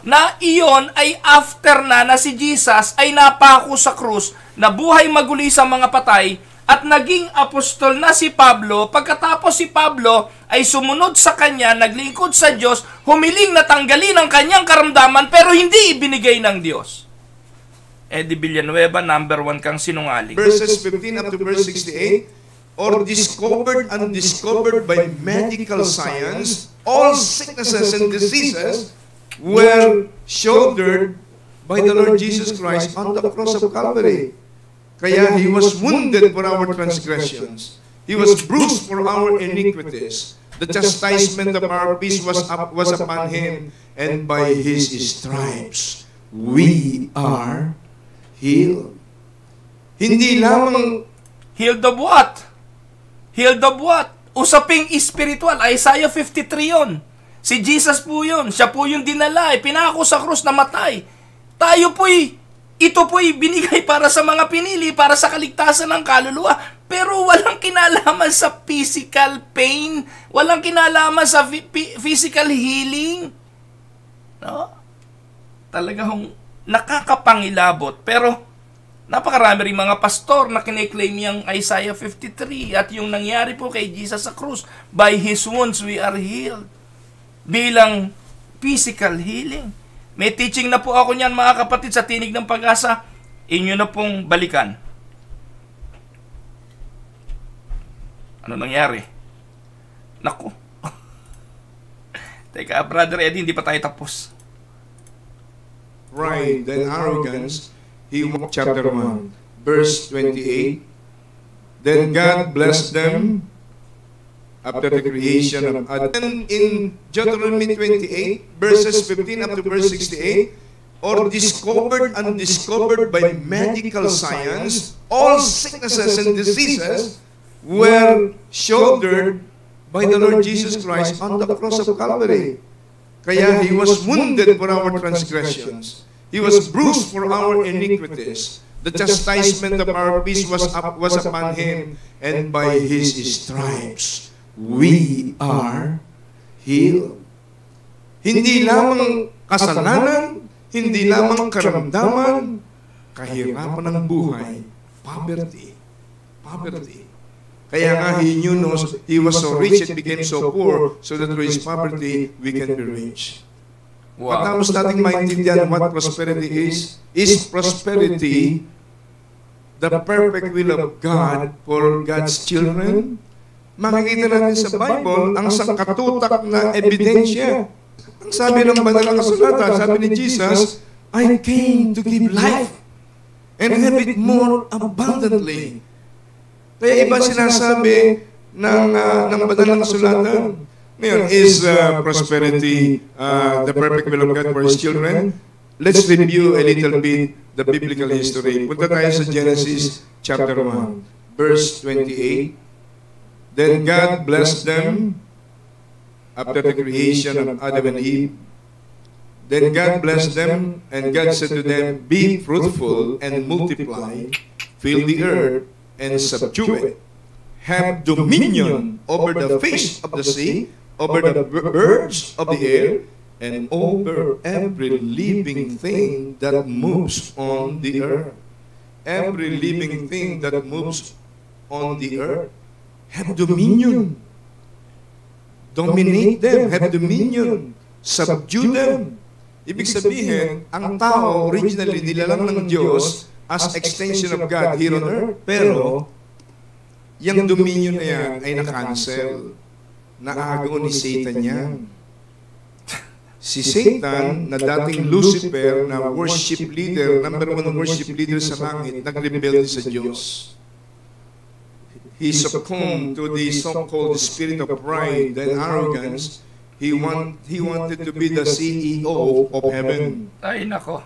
Na iyon ay after na si Jesus ay napako sa krus, na buhay maguli sa mga patay, at naging apostol na si Pablo. Pagkatapos si Pablo ay sumunod sa kanya, naglingkod sa Diyos, humiling na tanggalin ang kanyang karamdaman pero hindi ibinigay ng Diyos. Eddie Villanueva, number 1 kang sinungaling. Verses 15 up to verse 68, or discovered and undiscovered by medical science, all sicknesses and diseases were shouldered by the Lord Jesus Christ on the cross of Calvary. Kaya He was wounded for our transgressions. He was bruised for our iniquities. The chastisement of our peace was upon Him, and by His stripes we are healed. Hindi lamang healed of what? Healed of what? Usaping spiritual. Isaiah 53 yon. Si Jesus po yun. Siya po yung dinala. Pinako sa krus na matay. Tayo ito po'y binigay para sa mga pinili, para sa kaligtasan ng kaluluwa. Pero walang kinalaman sa physical pain. Walang kinalaman sa physical healing. No? Talagang nakakapangilabot. Pero napakarami rin mga pastor na kiniklaim yung Isaiah 53 at yung nangyari po kay Jesus sa krus. By His wounds we are healed. Bilang physical healing. May teaching na po ako niyan mga kapatid sa Tinig ng Pag-asa. Inyo na pong balikan. Ano nangyari? Naku. Teka, Brother Eddie, hindi pa tayo tapos. Pride and arrogance, chapter 1, verse 28. Then God blessed them after the creation of Adam. In Deuteronomy 28, verses 15 up to verse 68, or discovered and undiscovered by medical science, all sicknesses and diseases were shouldered by the Lord Jesus Christ on the cross of Calvary. Kaya He was wounded for our transgressions. He was bruised for our iniquities. The chastisement of our peace was upon Him, and by His stripes we are healed. Hindi lamang kasalanan, hindi lamang karamdaman, kahirapan ng buhay, poverty. Kaya nga He knew He was so rich and became so poor, so that through His poverty we can be rich. Wow. Matapos nating maintindihan what prosperity is prosperity the perfect will of God for God's children? makikita natin sa Bible ang sangkatutak na ebidensya. Ang sabi ng banal na kasulatan, sabi ni Jesus, I came to give life and have it more abundantly. Kaya iba sinasabi ng banal na kasulatan. Ngayon, is prosperity the perfect will of God for His children? Let's review a little bit the biblical history. Punta tayo sa Genesis chapter 1, verse 28. Then God blessed them after the creation of Adam and Eve. Then God blessed them, and God said to them, be fruitful and multiply, fill the earth and subdue it. Have dominion over the fish of the sea, over the birds of the air, and over every living thing that moves on the earth. Every living thing that moves on the earth. Have dominion. Dominate them. Have dominion. Subdue them. Ibig sabihin, ang tao originally nilalang ng Diyos as extension of God here on earth. Pero, yung dominion na yan ay na-cancel. Naagaw ni Satan yan. Si Satan, na dating Lucifer, na worship leader, number one worship leader sa langit, nag-rebelde sa Diyos. He succumbed to the so-called spirit of pride and arrogance. He wanted to be the CEO of heaven. Ay, nako.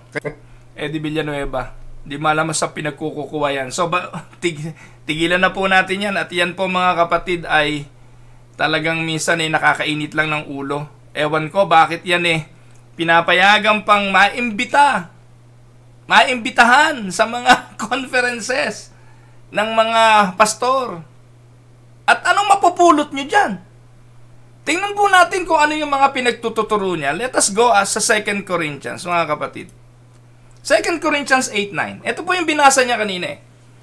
Eddie Villanueva. Di malaman sa pinagkukukuha yan. So, tigilan na po natin yan. At yan po mga kapatid ay talagang minsan nakakainit lang ng ulo. Ewan ko bakit yan pinapayagan pang maimbitahan sa mga conferences ng mga pastor. At anong mapupulot nyo dyan? Tingnan po natin kung ano yung mga pinagtututuro niya. Let us go sa 2 Corinthians, mga kapatid. 2 Corinthians 8:9. Ito po yung binasa niya kanina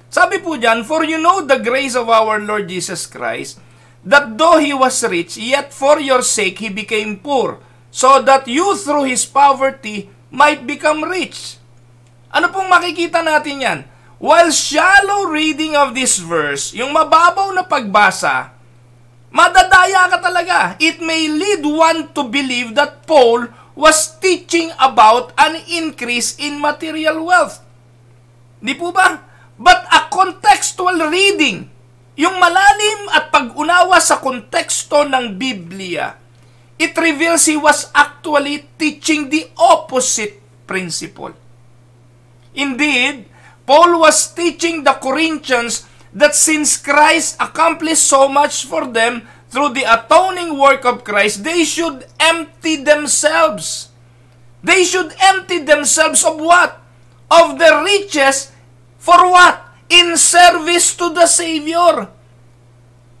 Sabi po dyan, for you know the grace of our Lord Jesus Christ, that though He was rich, yet for your sake He became poor, so that you through His poverty might become rich. Ano pong makikita natin yan? While shallow reading of this verse, yung mababaw na pagbasa, madadaya ka talaga. It may lead one to believe that Paul was teaching about an increase in material wealth. Di po ba? But a contextual reading, yung malalim at pag-unawa sa konteksto ng Biblia, it reveals he was actually teaching the opposite principle. Indeed, Paul was teaching the Corinthians that since Christ accomplished so much for them through the atoning work of Christ, they should empty themselves. They should empty themselves of what? Of the riches for what? In service to the Savior.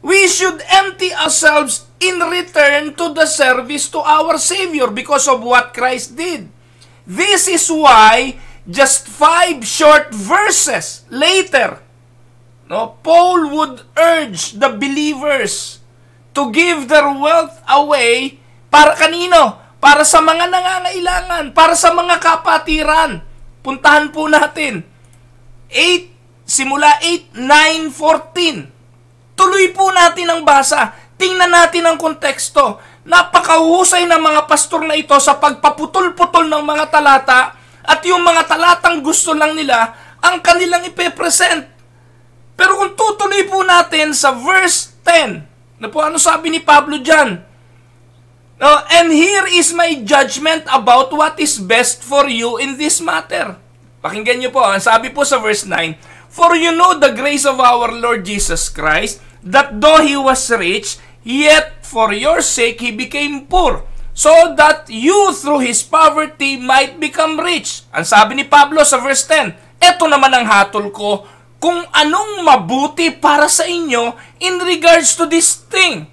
We should empty ourselves in return to the service to our Savior because of what Christ did. This is why just 5 short verses later, Paul would urge the believers to give their wealth away para kanino? Para sa mga nangangailangan, para sa mga kapatiran. Puntahan po natin. Simula 8, 9, 14. Tuloy po natin ang basa. Tingnan natin ang konteksto. Napakahusay ng mga pastor na ito sa pagpaputol-putol ng mga talata at yung mga talatang gusto lang nila ang kanilang ipepresent. Pero kung tutuloy po natin sa verse 10, na po ano sabi ni Pablo dyan? And here is my judgment about what is best for you in this matter. Pakinggan niyo po, ang sabi po sa verse 9, for you know the grace of our Lord Jesus Christ, that though He was rich, yet for your sake He became poor, so that you through His poverty might become rich. Ang sabi ni Pablo sa verse 10, eto naman ang hatol ko, kung anong mabuti para sa inyo in regards to this thing.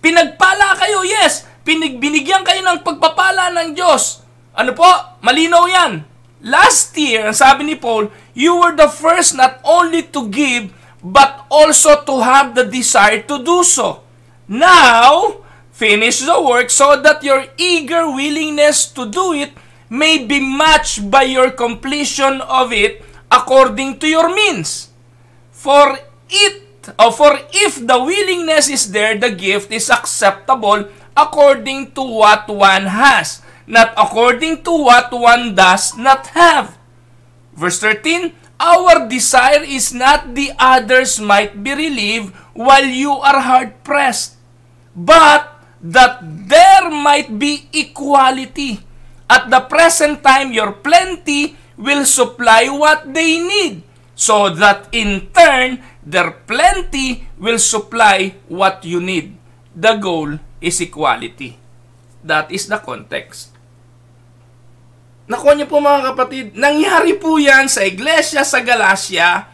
Pinagpala kayo, yes. Binigyan kayo ng pagpapala ng Diyos. Ano po? Malinaw yan. Last year, sabi ni Paul, you were the first not only to give, but also to have the desire to do so. Now, finish the work so that your eager willingness to do it may be matched by your completion of it according to your means. For it For if the willingness is there, the gift is acceptable according to what one has, not according to what one does not have. Verse 13, our desire is not the others might be relieved while you are hard-pressed, but that there might be equality. At the present time, your plenty will supply what they need, so that in turn, their plenty will supply what you need. The goal is equality. That is the context. Nakuha niyo po mga kapatid, nangyari po yan sa iglesia sa Galacia.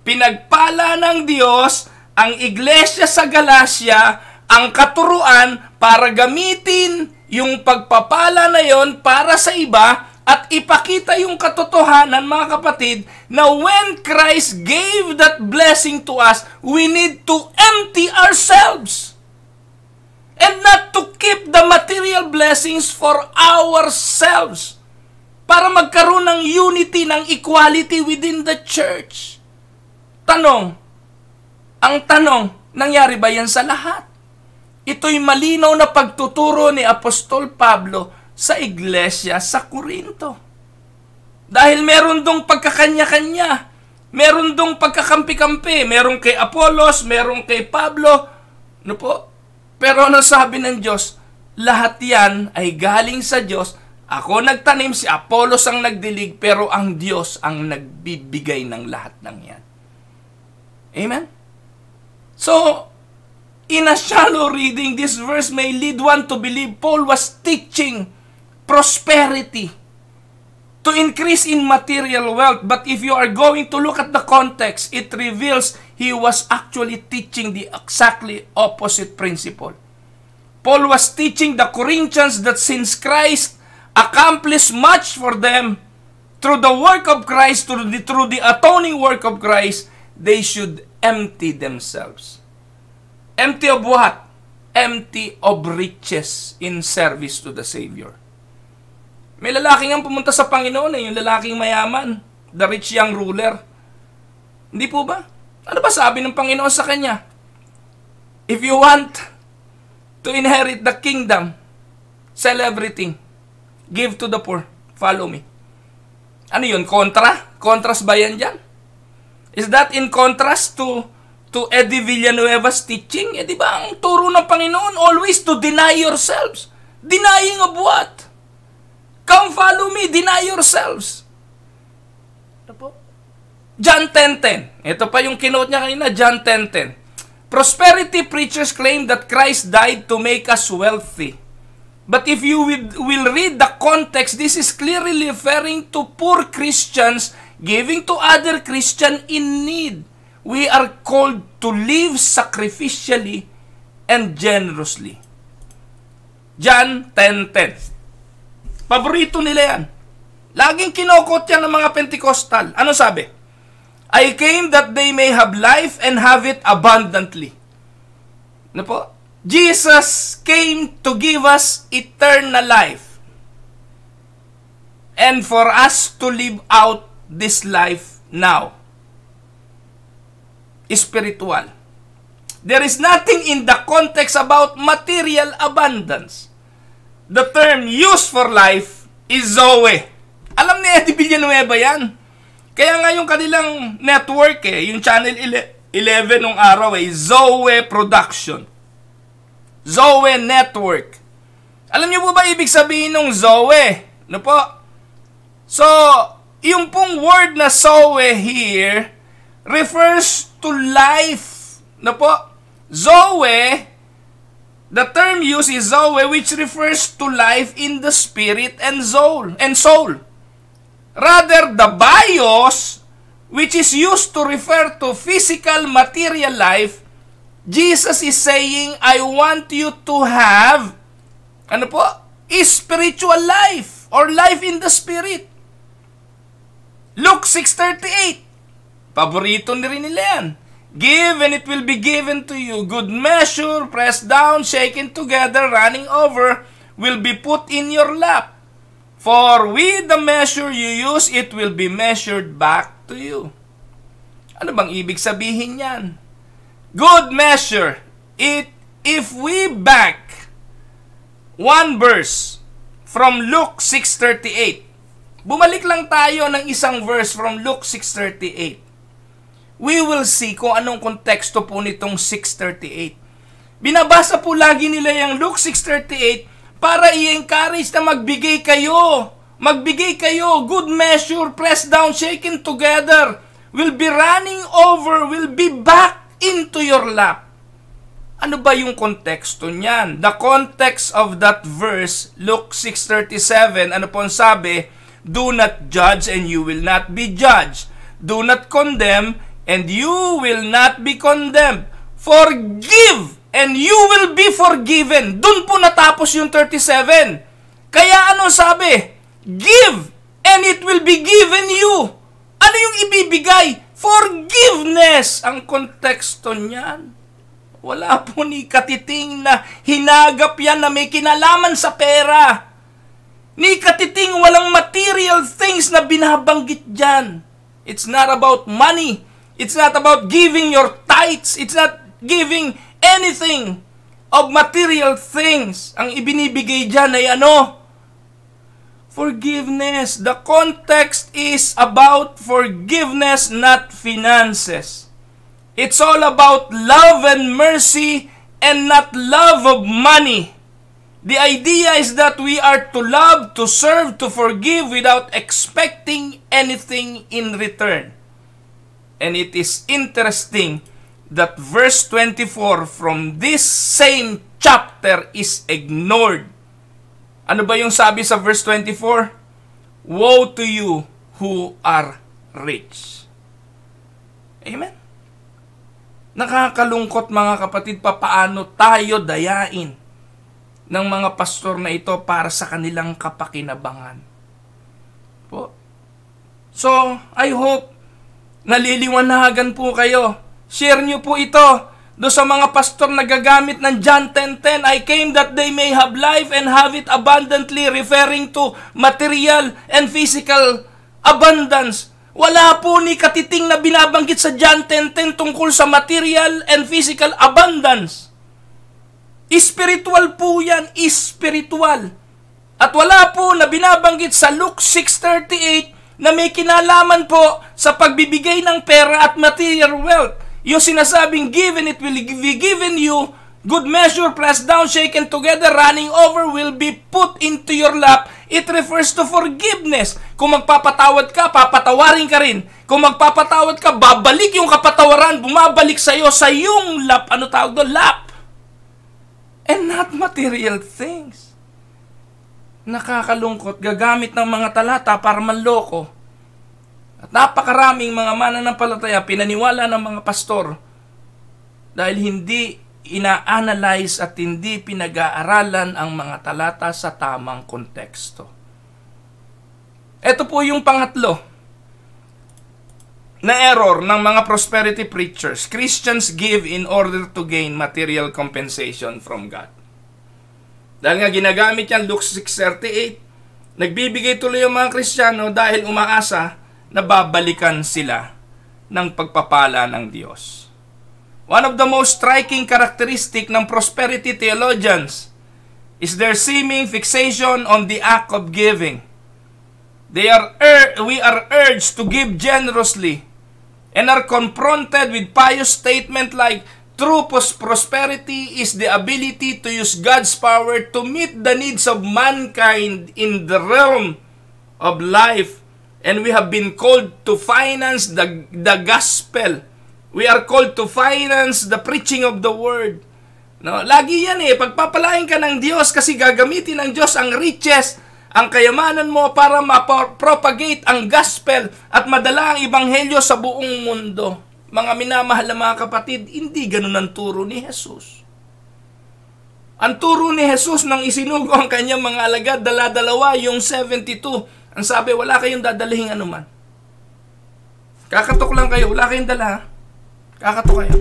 Pinagpala ng Diyos ang iglesia sa Galacia, ang katuruan para gamitin yung pagpapala na yon para sa iba at ipakita yung katotohanan mga kapatid na when Christ gave that blessing to us, we need to empty ourselves and not to keep the material blessings for ourselves. Para magkaroon ng unity, ng equality within the church. Ang tanong, nangyari ba yan sa lahat? Ito'y malinaw na pagtuturo ni Apostol Pablo sa iglesia sa Corinto. Dahil meron dong pagkakanya-kanya, meron dong pagkakampi-kampi, meron kay Apollos, meron kay Pablo, Pero ano sabi ng Diyos? Lahat yan ay galing sa Diyos. Ako nagtanim, si Apollos ang nagdilig, pero ang Diyos ang nagbibigay ng lahat ng yan. Amen? So, in a shallow reading, this verse may lead one to believe Paul was teaching prosperity to increase in material wealth. But if you are going to look at the context, it reveals he was actually teaching the exactly opposite principle. Paul was teaching the Corinthians that since Christ accomplish much for them through the work of Christ, through the atoning work of Christ, they should empty themselves. Empty of what? Empty of riches in service to the Savior. May lalaki nga pumunta sa Panginoon, yung lalaking mayaman, the rich young ruler. Hindi po ba? Ano ba sabi ng Panginoon sa kanya? If you want to inherit the kingdom, sell everything. Give to the poor. Follow me. Ano yun? Contrast ba yan dyan? Is that in contrast to Eddie Villanueva's teaching? Di ba ang turo ng Panginoon always to deny yourselves? Denying of what? Come follow me. Deny yourselves. Ano po? John 10:10. Ito pa yung kinote niya kanina. John 10:10. Prosperity preachers claim that Christ died to make us wealthy. But if you will read the context, this is clearly referring to poor Christians giving to other Christians in need. We are called to live sacrificially and generously. John 10:10. Paborito nila yan. Laging kinokot yan ng mga Pentecostal. Ano sabi? I came that they may have life and have it abundantly. Ano po? Jesus came to give us eternal life and for us to live out this life now. Spiritual. There is nothing in the context about material abundance. The term used for life is Zoe. Alam ni Eddie Villanueva yan. Kaya nga yung kanilang network yung Channel 11 nung araw Zoe Production. Zoe Network. Alam niyo po ba ibig sabihin ng Zoe? Ano po? So, yung pong word na Zoe here refers to life. Ano po? Zoe, the term used is Zoe, which refers to life in the spirit and soul. Rather, the bios, which is used to refer to physical material life, Jesus is saying, I want you to have, spiritual life or life in the spirit. Luke 6:38. Paborito ni rin nila yan. Give and it will be given to you. Good measure, pressed down, shaken together, running over, will be put in your lap. For with the measure you use, it will be measured back to you. Ano bang ibig sabihin yan? Good measure. If we back one verse from Luke 6:38, bumalik lang tayo ng isang verse from Luke 6:38. We will see kung anong konteksto po nitong 6:38. Binabasa po lagi nila yung Luke 6:38 para i-encourage na magbigay kayo. Magbigay kayo. Good measure, pressed down, shaken together, will be running over, will be back into your lap. Ano ba yung konteksto niyan? The context of that verse, Luke 6:37, ano po ang sabi? Do not judge and you will not be judged. Do not condemn and you will not be condemned. Forgive and you will be forgiven. Doon po natapos yung 37. Kaya ano sabi? Give and it will be given you. Ano yung ibibigay? Forgiveness ang konteksto niyan. Wala po ni katiting na hinagap yan na may kinalaman sa pera. Ni katiting walang material things na binabanggit dyan. It's not about money. It's not about giving your tithes. It's not giving anything of material things. Ang ibinibigay dyan ay ano? Forgiveness. The context is about forgiveness, not finances. It's all about love and mercy and not love of money. The idea is that we are to love, to serve, to forgive without expecting anything in return. And it is interesting that verse 24 from this same chapter is ignored. Ano ba yung sabi sa verse 24? Woe to you who are rich. Amen? Nakakalungkot mga kapatid, paano tayo dayain ng mga pastor na ito para sa kanilang kapakinabangan. Po. So, I hope naliliwanagan po kayo. Share nyo po ito do sa mga pastor na gagamit ng John 10:10. I came that they may have life and have it abundantly, referring to material and physical abundance. Wala po ni katiting na binabanggit sa John 10:10 tungkol sa material and physical abundance. Spiritual po yan, spiritual. At wala po na binabanggit sa Luke 6:38 na may kinalaman po sa pagbibigay ng pera at material wealth. Yung sinasabing given, it will be given you, good measure, pressed down, shaken together, running over, will be put into your lap. It refers to forgiveness. Kung magpapatawad ka, papatawarin ka rin. Kung magpapatawad ka, babalik yung kapatawaran, bumabalik sa'yo sa yung lap. Ano tawag doon? Lap. And not material things. Nakakalungkot, gagamit ng mga talata para manloko. At napakaraming mga mananampalataya, pinaniwala ng mga pastor dahil hindi ina-analyze at hindi pinag-aaralan ang mga talata sa tamang konteksto. Ito po yung pangatlo na error ng mga prosperity preachers. Christians give in order to gain material compensation from God. Dahil nga ginagamit yan, Luke 6:38, nagbibigay tuloy yung mga Kristiyano dahil umaasa na babalikan sila ng pagpapala ng Diyos. One of the most striking characteristic ng prosperity theologians is their seeming fixation on the act of giving. We are urged to give generously and are confronted with pious statement like, true prosperity is the ability to use God's power to meet the needs of mankind in the realm of life. And we have been called to finance the gospel. We are called to finance the preaching of the word. No, lagi yan pagpapalain ka ng Diyos kasi gagamitin ng Diyos ang riches, ang kayamanan mo para ma-propagate ang gospel at madala ang ebanghelyo sa buong mundo. Mga minamahal na mga kapatid, hindi ganun ang turo ni Jesus. Ang turo ni Jesus nang isinugo ang kanyang mga alagad, dala-dalawa yung 72. Ang sabi, wala kayong dadalhin anuman. Kakatok lang kayo, wala kayong dala. Kakatok kayo.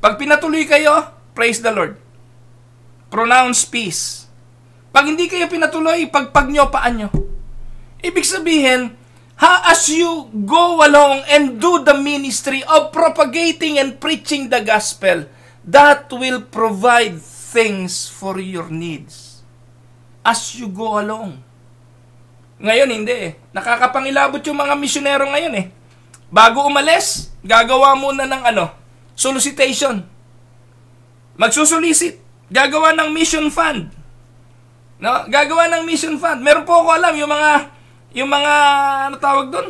Pag pinatuloy kayo, praise the Lord. Pronounce peace. Pag hindi kayo pinatuloy, pagpag nyo, paan nyo. Ibig sabihin, As you go along and do the ministry of propagating and preaching the gospel, that will provide things for your needs. As you go along. Ngayon, hindi eh. Nakakapangilabot yung mga misyonero ngayon eh. Bago umalis, gagawa muna ng solicitation. Magsusulisit. Gagawa ng mission fund. No? Gagawa ng mission fund. Meron po ako alam, yung mga ano tawag doon?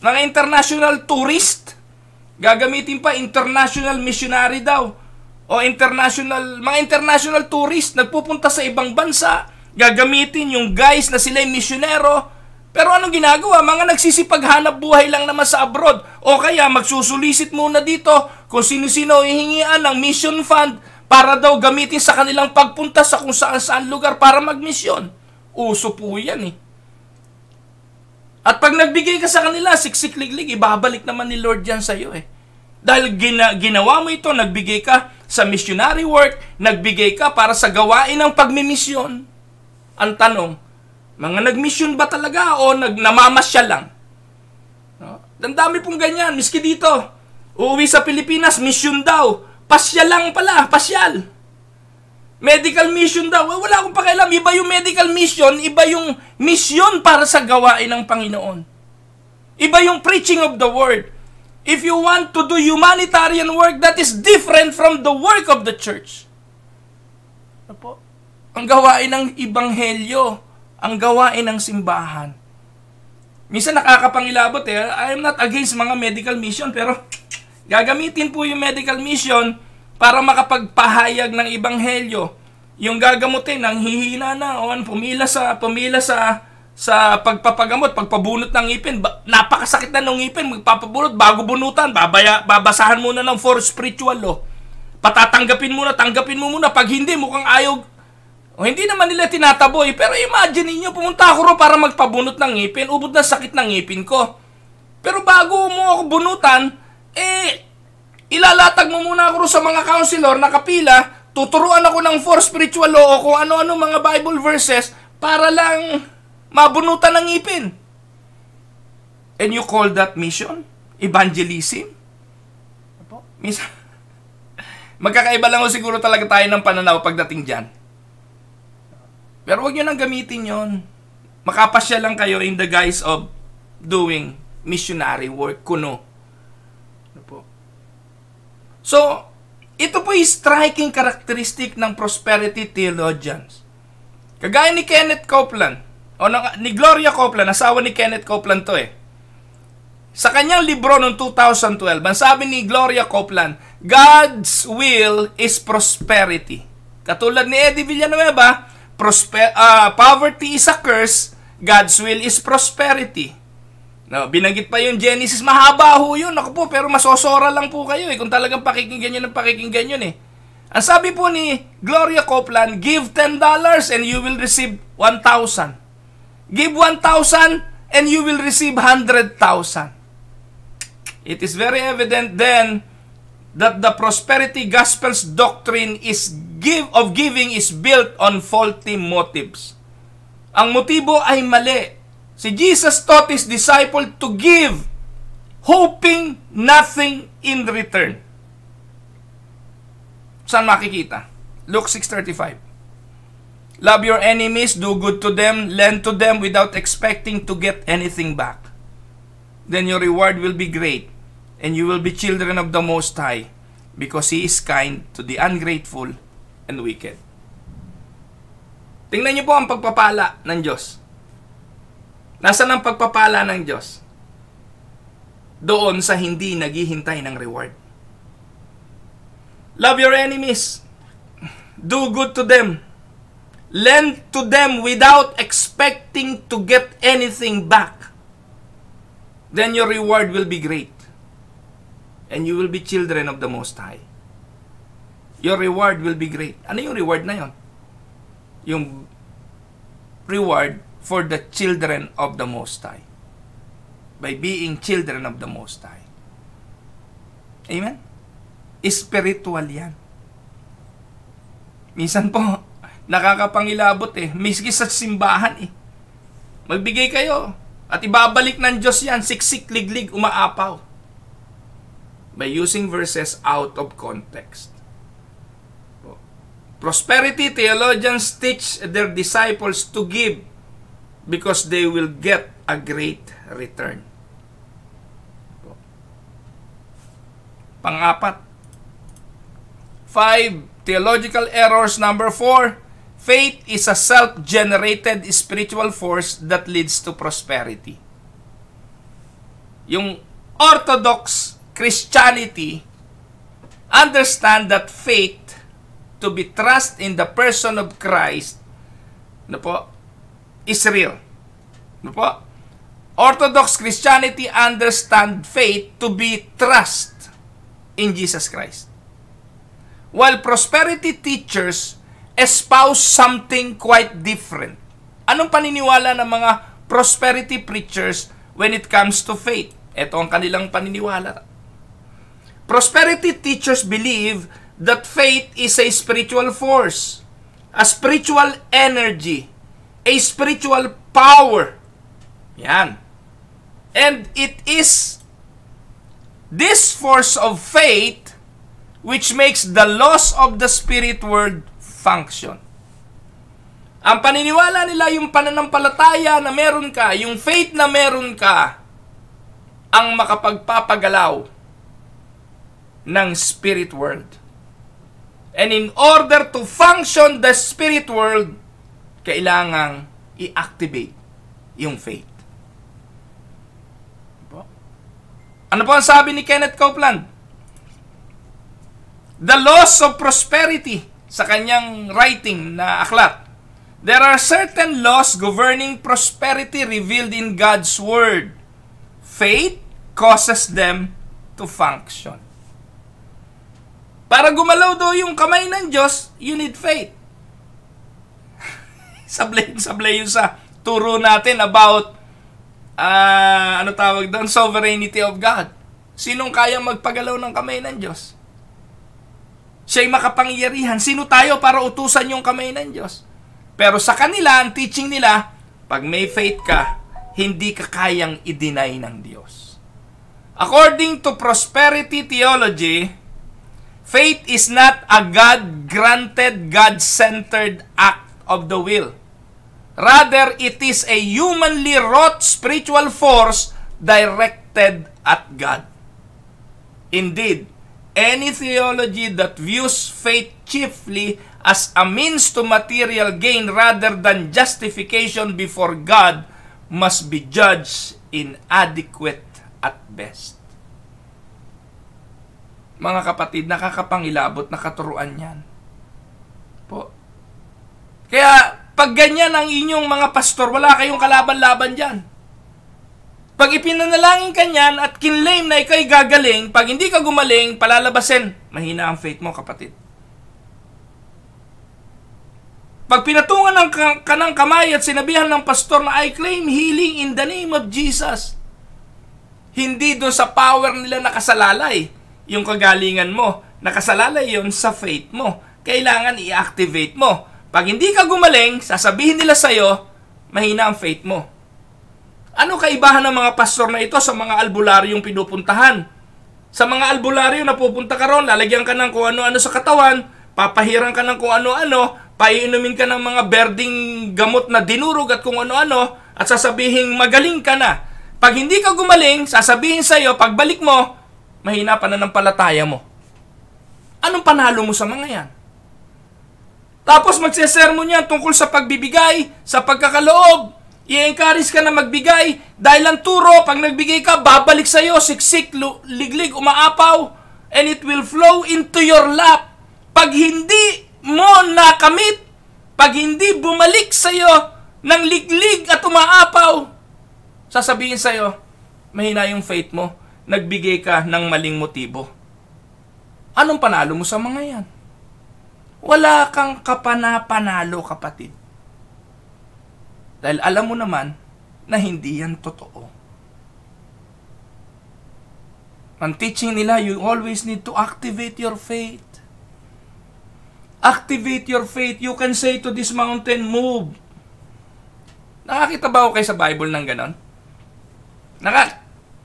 Mga international tourist. Gagamitin pa, international missionary daw. O mga international tourist, nagpupunta sa ibang bansa. Gagamitin yung guys na sila yung misyonero. Pero anong ginagawa? Mga nagsisipaghanap buhay lang naman sa abroad. O kaya magsusulisit muna dito kung sino-sino hihingian ng mission fund para daw gamitin sa kanilang pagpunta sa kung saan-saan lugar para magmisyon. Uso po yan eh. At pag nagbigay ka sa kanila, siksik-liglig, ibabalik naman ni Lord yan sa iyo eh. Dahil ginawa mo ito, nagbigay ka sa missionary work, nagbigay ka para sa gawain ng pagmimisyon. Ang tanong, mga nagmisyon ba talaga o namamasyal lang? No? Ang dami pong ganyan. Miski dito, uuwi sa Pilipinas, misyon daw. Pasyal lang pala, pasyal. Medical mission daw. Wala akong pakialam. Iba yung medical mission, iba yung mission para sa gawain ng Panginoon. Iba yung preaching of the word. If you want to do humanitarian work, that is different from the work of the church. Apo? Ang gawain ng ibanghelyo, ang gawain ng simbahan. Minsan nakakapangilabot eh. I am not against mga medical mission, pero gagamitin po yung medical mission para makapagpahayag ng ibanghelyo. Yung gagamutin, nang hihina na, pumila sa pagpapagamot, pagpabunot ng ngipin. Napakasakit na ng ngipin, magpapabunot, bago bunutan, babasahan muna ng for spiritual law. Tanggapin mo muna. Pag hindi, mukhang ayaw. Hindi naman nila tinataboy, pero imagine niyo, pumunta ako ro para magpabunot ng ngipin, ubod na sakit ng ngipin ko. Pero bago mo ako bunutan, ilalatag mo muna ako sa mga counselor na kapila, tuturuan ako ng for spiritual law o kung ano-ano mga Bible verses para lang mabunutan ng ngipin. And you call that mission? Evangelism? Minsan, magkakaiba lang o siguro talaga tayo ng pananaw pagdating dyan. Pero huwag nyo nang gamitin yon. Makapasya lang kayo in the guise of doing missionary work, kuno. So, ito po yung striking characteristic ng prosperity theologians. Kagaya ni Kenneth Copeland, ni Gloria Copeland, asawa ni Kenneth Copeland to eh. Sa kanyang libro noong 2012, ang sabi ni Gloria Copeland, God's will is prosperity. Katulad ni Eddie Villanueva, poverty is a curse, God's will is prosperity. No, binanggit pa yung Genesis, mahaba ho yun. Ako po, pero masosora lang po kayo kung talagang pakikinggan yun eh. Ang sabi po ni Gloria Copeland, give $10 and you will receive 1,000. Give 1,000 and you will receive 100,000. It is very evident then that the prosperity gospel's doctrine of giving is built on faulty motives. Ang motibo ay mali. Si Jesus taught His disciple to give, hoping nothing in return. Saan makikita? Luke 6:35. Love your enemies, do good to them, lend to them without expecting to get anything back. Then your reward will be great, and you will be children of the Most High, because He is kind to the ungrateful and wicked. Tingnan niyo po ang pagpapala ng Diyos. Nasaan ang pagpapala ng Diyos? Doon sa hindi naghihintay ng reward. Love your enemies. Do good to them. Lend to them without expecting to get anything back. Then your reward will be great. And you will be children of the Most High. Your reward will be great. Ano yung reward na yon? Yung reward for the children of the Most High. By being children of the Most High. Amen? Spiritual yan. Minsan po, nakakapangilabot eh. Miski sa simbahan eh. Magbigay kayo. At ibabalik ng Diyos yan, siksik, liglig, umaapaw. By using verses out of context. Prosperity theologians teach their disciples to give because they will get a great return. Pang-apat. 5. Theological errors. Number 4. Faith is a self-generated spiritual force that leads to prosperity. Yung Orthodox Christianity understand that faith to be trust in the person of Christ is real. Orthodox Christianity understand faith to be trust in Jesus Christ. While prosperity teachers espouse something quite different. Anong paniniwala ng mga prosperity preachers when it comes to faith? Ito ang kanilang paniniwala. Prosperity teachers believe that faith is a spiritual force, a spiritual energy, a spiritual power. Yan. And it is this force of faith which makes the laws of the spirit world function. Ang paniniwala nila, yung pananampalataya na meron ka, yung faith na meron ka, ang makapagpapagalaw ng spirit world. And in order to function the spirit world, kailangang i-activate yung faith. Ano po ang sabi ni Kenneth Copeland? The laws of prosperity, sa kanyang writing na aklat. There are certain laws governing prosperity revealed in God's Word. Faith causes them to function. Para gumalaw daw yung kamay ng Diyos, you need faith. Sablay yung sa turo natin about sovereignty of God. Sinong kaya magpagalaw ng kamay ng Diyos? Siya'y makapangyarihan. Sino tayo para utusan yung kamay ng Diyos? Pero sa kanila, ang teaching nila, pag may faith ka, hindi ka kayang i-deny ng Diyos. According to prosperity theology, faith is not a God-granted, God-centered act of the will. Rather, it is a humanly wrought spiritual force directed at God. Indeed, any theology that views faith chiefly as a means to material gain rather than justification before God must be judged inadequate at best. Mga kapatid, nakakapangilabot na katuruan yan. Po. Kaya, pag ganyan ang inyong mga pastor, wala kayong kalaban-laban dyan. Pag ipinanalangin ka niyan at kinlaim na ikaw'y gagaling, pag hindi ka gumaling, palalabasin. Mahina ang faith mo, kapatid. Pag pinatungan ka ng kamay at sinabihan ng pastor na I claim healing in the name of Jesus, hindi doon sa power nila nakasalalay yung kagalingan mo. Nakasalalay yun sa faith mo. Kailangan i-activate mo. Pag hindi ka gumaling, sasabihin nila sa'yo, mahina ang faith mo. Ano kaibahan ng mga pastor na ito sa mga albularyong pinupuntahan? Sa mga albularyo na pupunta ka ron, lalagyan ka ng kung ano-ano sa katawan, papahiran ka ng kung ano-ano, paiinumin ka ng mga berding gamot na dinurog at kung ano-ano, at sasabihin magaling ka na. Pag hindi ka gumaling, sasabihin sa'yo, pagbalik mo, mahina pa na ng palataya mo. Anong panalo mo sa mga yan? Tapos magsesermon yan tungkol sa pagbibigay, sa pagkakaloob. I-encourage ka na magbigay dahil ang turo, pag nagbigay ka, babalik sa'yo, siksik, liglig, umaapaw, and it will flow into your lap. Pag hindi mo nakamit, pag hindi bumalik sa'yo ng liglig at umaapaw, sasabihin sa'yo, mahina yung faith mo, nagbigay ka ng maling motibo. Anong panalo mo sa mga yan? Wala kang kapana-panalo, kapatid. Dahil alam mo naman na hindi yan totoo. Ang teaching nila, you always need to activate your faith. Activate your faith. You can say to this mountain, move. Nakakita ba ako kayo sa Bible ng ganon?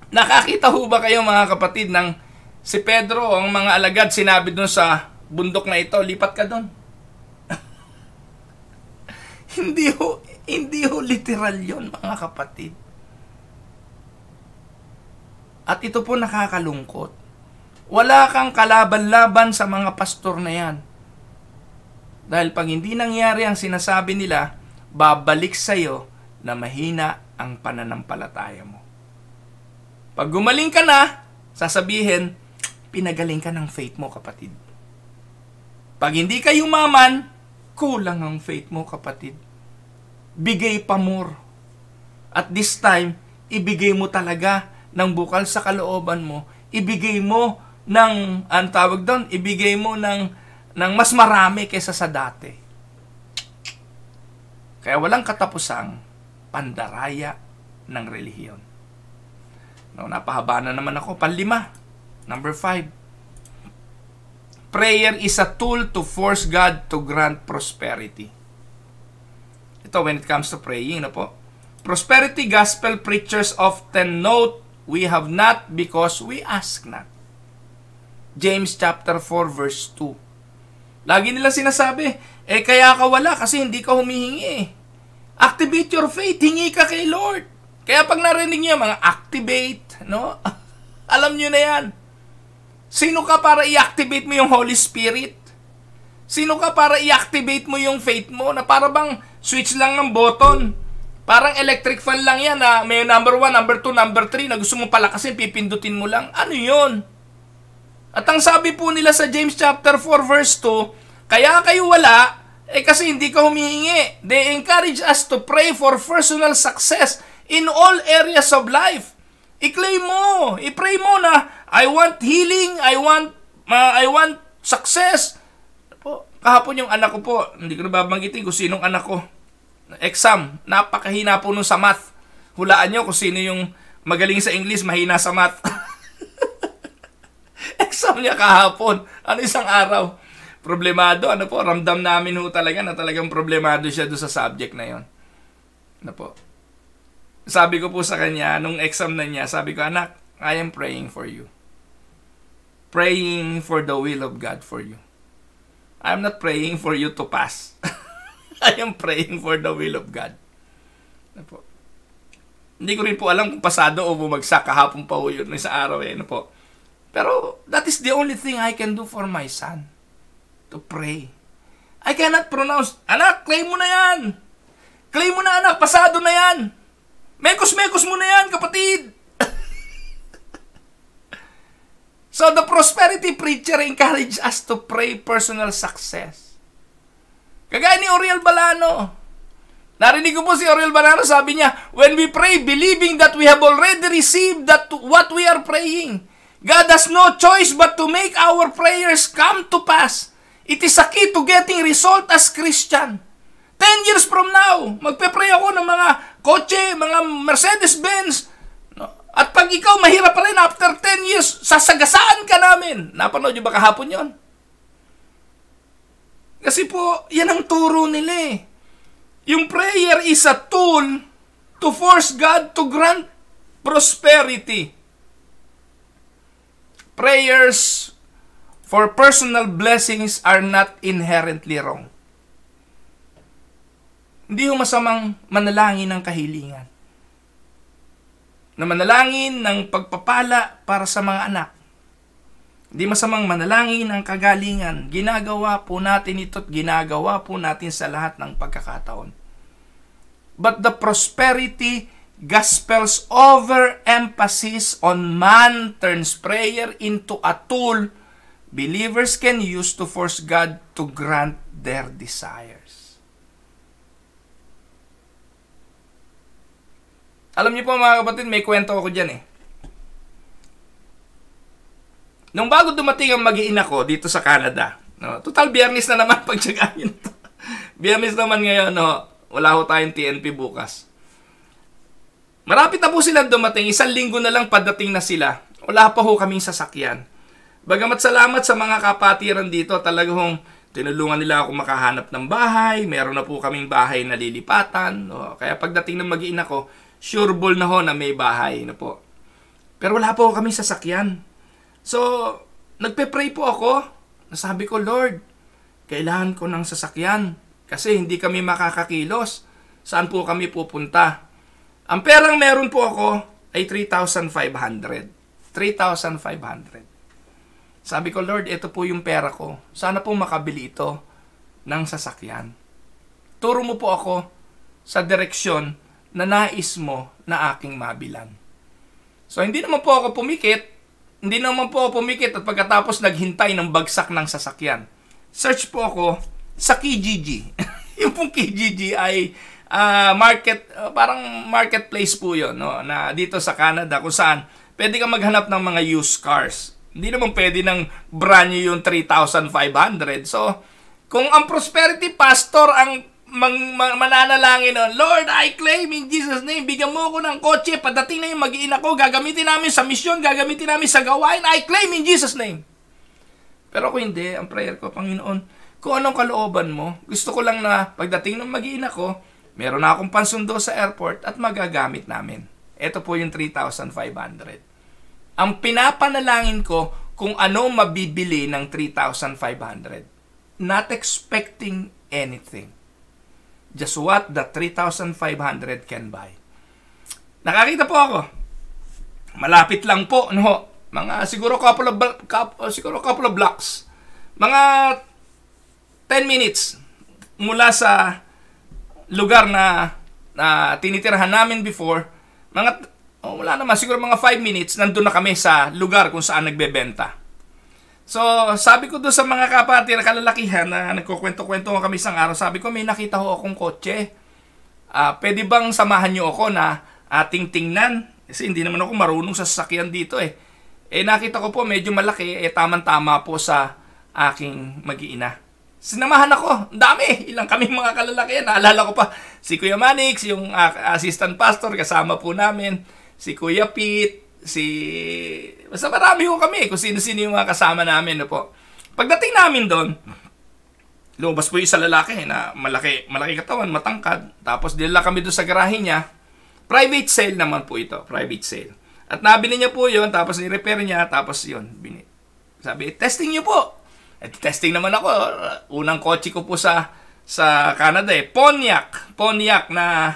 Nakakita ho ba kayo mga kapatid ng si Pedro, ang mga alagad, sinabi doon sa bundok na ito, lipat ka doon. Hindi ho literal yon mga kapatid. At ito po nakakalungkot. Wala kang kalaban-laban sa mga pastor na yan. Dahil pag hindi nangyari ang sinasabi nila, babalik sa'yo na mahina ang pananampalataya mo. Pag gumaling ka na, sasabihin, pinagaling ka ng faith mo, kapatid. Pag hindi ka yumaman, kulang ang faith mo, kapatid. Bigay pa more. At this time, ibigay mo talaga ng bukal sa kalooban mo. Ibigay mo ng, ang tawag doon, ibigay mo ng mas marami kaysa sa dati. Kaya walang katapusang pandaraya ng relihiyon. No, napahaba na naman ako. Panlima. Number 5. Prayer is a tool to force God to grant prosperity. Ito, when it comes to praying, ano po? Prosperity gospel preachers often note, we have not because we ask not. James chapter 4 verse 2. Lagi nila sinasabi, kaya ka wala kasi hindi ka humihingi. Activate your faith, hingi ka kay Lord. Kaya pag narinig niyo mga activate, no? Alam niyo na yan. Sino ka para i-activate mo yung Holy Spirit? Sino ka para i-activate mo yung faith mo na para bang switch lang ng button? Parang electric fan lang yan na may number 1, number 2, number 3 na gusto mo palakasin, pipindutin mo lang. Ano yun? At ang sabi po nila sa James chapter 4 verse 2, kaya kayo wala, kasi hindi ka humihingi. They encourage us to pray for personal success in all areas of life. I-claim mo, i-pray mo na, I want healing, I want success. Po, kahapon yung anak ko po, hindi ko na babanggitin kung sinong anak ko. Exam, napakahina po nun sa math. Hulaan nyo kung sino yung magaling sa English, mahina sa math. Exam niya kahapon. Ano, isang araw. Problemado, ano po, ramdam namin ho talaga na talagang problemado siya doon sa subject na yon. Ano po. Sabi ko po sa kanya, nung exam na niya, sabi ko, anak, I am praying for you. Praying for the will of God for you. I'm not praying for you to pass. I am praying for the will of God. Ano po. Hindi ko rin po alam kung pasado o bumagsak, kahapon pa ho yun, sa araw ano po. Pero that is the only thing I can do for my son. To pray. I cannot pronounce, anak, claim mo na yan. Claim mo na, anak, pasado na yan. Mekos mo na yan, kapatid. So the prosperity preacher encouraged us to pray personal success. Kagaya ni Oriel Balano. Narinig ko po si Oriel Balano, sabi niya, when we pray, believing that we have already received that what we are praying, God has no choice but to make our prayers come to pass. It is a key to getting result as Christian. 10 years from now, magpe-pray ako ng mga kotse, mga Mercedes-Benz. At pag ikaw mahirap pa rin, after 10 years, sasagasaan ka namin. Napanood niyo ba kahapon yon? Kasi po, yan ang turo nila eh. Yung prayer is a tool to force God to grant prosperity. Prayers for personal blessings are not inherently wrong. Hindi yung masamang manalangin ng kahilingan. Na manalangin ng pagpapala para sa mga anak. Hindi masamang manalangin ng kagalingan. Ginagawa po natin ito at ginagawa po natin sa lahat ng pagkakataon. But the prosperity gospel's overemphasis on man turns prayer into a tool believers can use to force God to grant their desires. Alam niyo po mga kapatid, may kwento ako dyan eh. Nung bago dumating ang mag-iina ko dito sa Canada, no, total biyernes na naman pagtsagayin ito. Biyernes naman ngayon, no, wala ho tayong TNP bukas. Marapit na po silang dumating, 1 linggo na lang padating na sila. Wala pa ho kaming sasakyan. Bagamat salamat sa mga kapatiran dito, talagang tinulungan nila ako makahanap ng bahay, meron na po kaming bahay na lilipatan. No, kaya pagdating ng mag-iina ko, sureball na ho na may bahay na po. Pero wala po kami sasakyan. So, nagpe-pray po ako. Nasabi ko, Lord, kailangan ko ng sasakyan kasi hindi kami makakakilos. Saan po kami pupunta? Ang perang meron po ako ay 3,500. 3,500. Sabi ko, Lord, ito po yung pera ko. Sana po makabili ito ng sasakyan. Turo mo po ako sa direksyon na nais mo na aking mabilan. So, hindi naman po ako pumikit. Hindi naman po ako pumikit at pagkatapos naghintay ng bagsak ng sasakyan. Search po ako sa Kijiji. Yung pong Kijiji ay parang marketplace po yun, no? Na dito sa Canada kung saan pwede kang maghanap ng mga used cars. Hindi naman pwede ng brand new yung 3,500. So, kung ang prosperity pastor ang mananalangin, Lord, I claim in Jesus' name, bigyan mo ako ng kotse, padating na yung mag-iina ko, gagamitin namin sa misyon, gagamitin namin sa gawain, I claim in Jesus' name. Pero kung hindi, ang prayer ko, Panginoon, kung anong kalooban mo, gusto ko lang na pagdating ng mag-iina ko, meron na akong pansundo sa airport at magagamit namin. Ito po yung 3,500. Ang pinapanalangin ko kung ano mabibili ng 3,500. Not expecting anything. Just what the 3,500 can buy. Nakakita po ako. Malapit lang po, no? Mga siguro couple of blocks. Mga 10 minutes mula sa lugar na tinitirahan namin before. Wala naman, siguro mga 5 minutes nandun na kami sa lugar kung saan nagbebenta. So, sabi ko doon sa mga kapatid na kalalakihan na nagkukwento-kwento kami isang araw, sabi ko, may nakita ho akong kotse. Pwede bang samahan niyo ako na ating tingnan? Kasi hindi naman ako marunong sa sasakyan dito eh. Nakita ko po medyo malaki, tamang-tama po sa aking mag-iina. Sinamahan ako, dami, ilang kaming mga kalalakihan. Naalala ko pa, si Kuya Manix, yung assistant pastor, kasama po namin, si Kuya Pete, basta marami ho kami kung sino-sino yung mga kasama namin, no po. Pagdating namin doon, lumabas po yung isa lalaki na malaki katawan, matangkad. Tapos dinala kami doon sa garahe niya. Private sale naman po ito, private sale. At nabili niya po yun, tapos ni-repair niya, tapos yun, sabi, testing niyo po. At testing naman ako, unang kotse ko po sa Canada Pontiac na,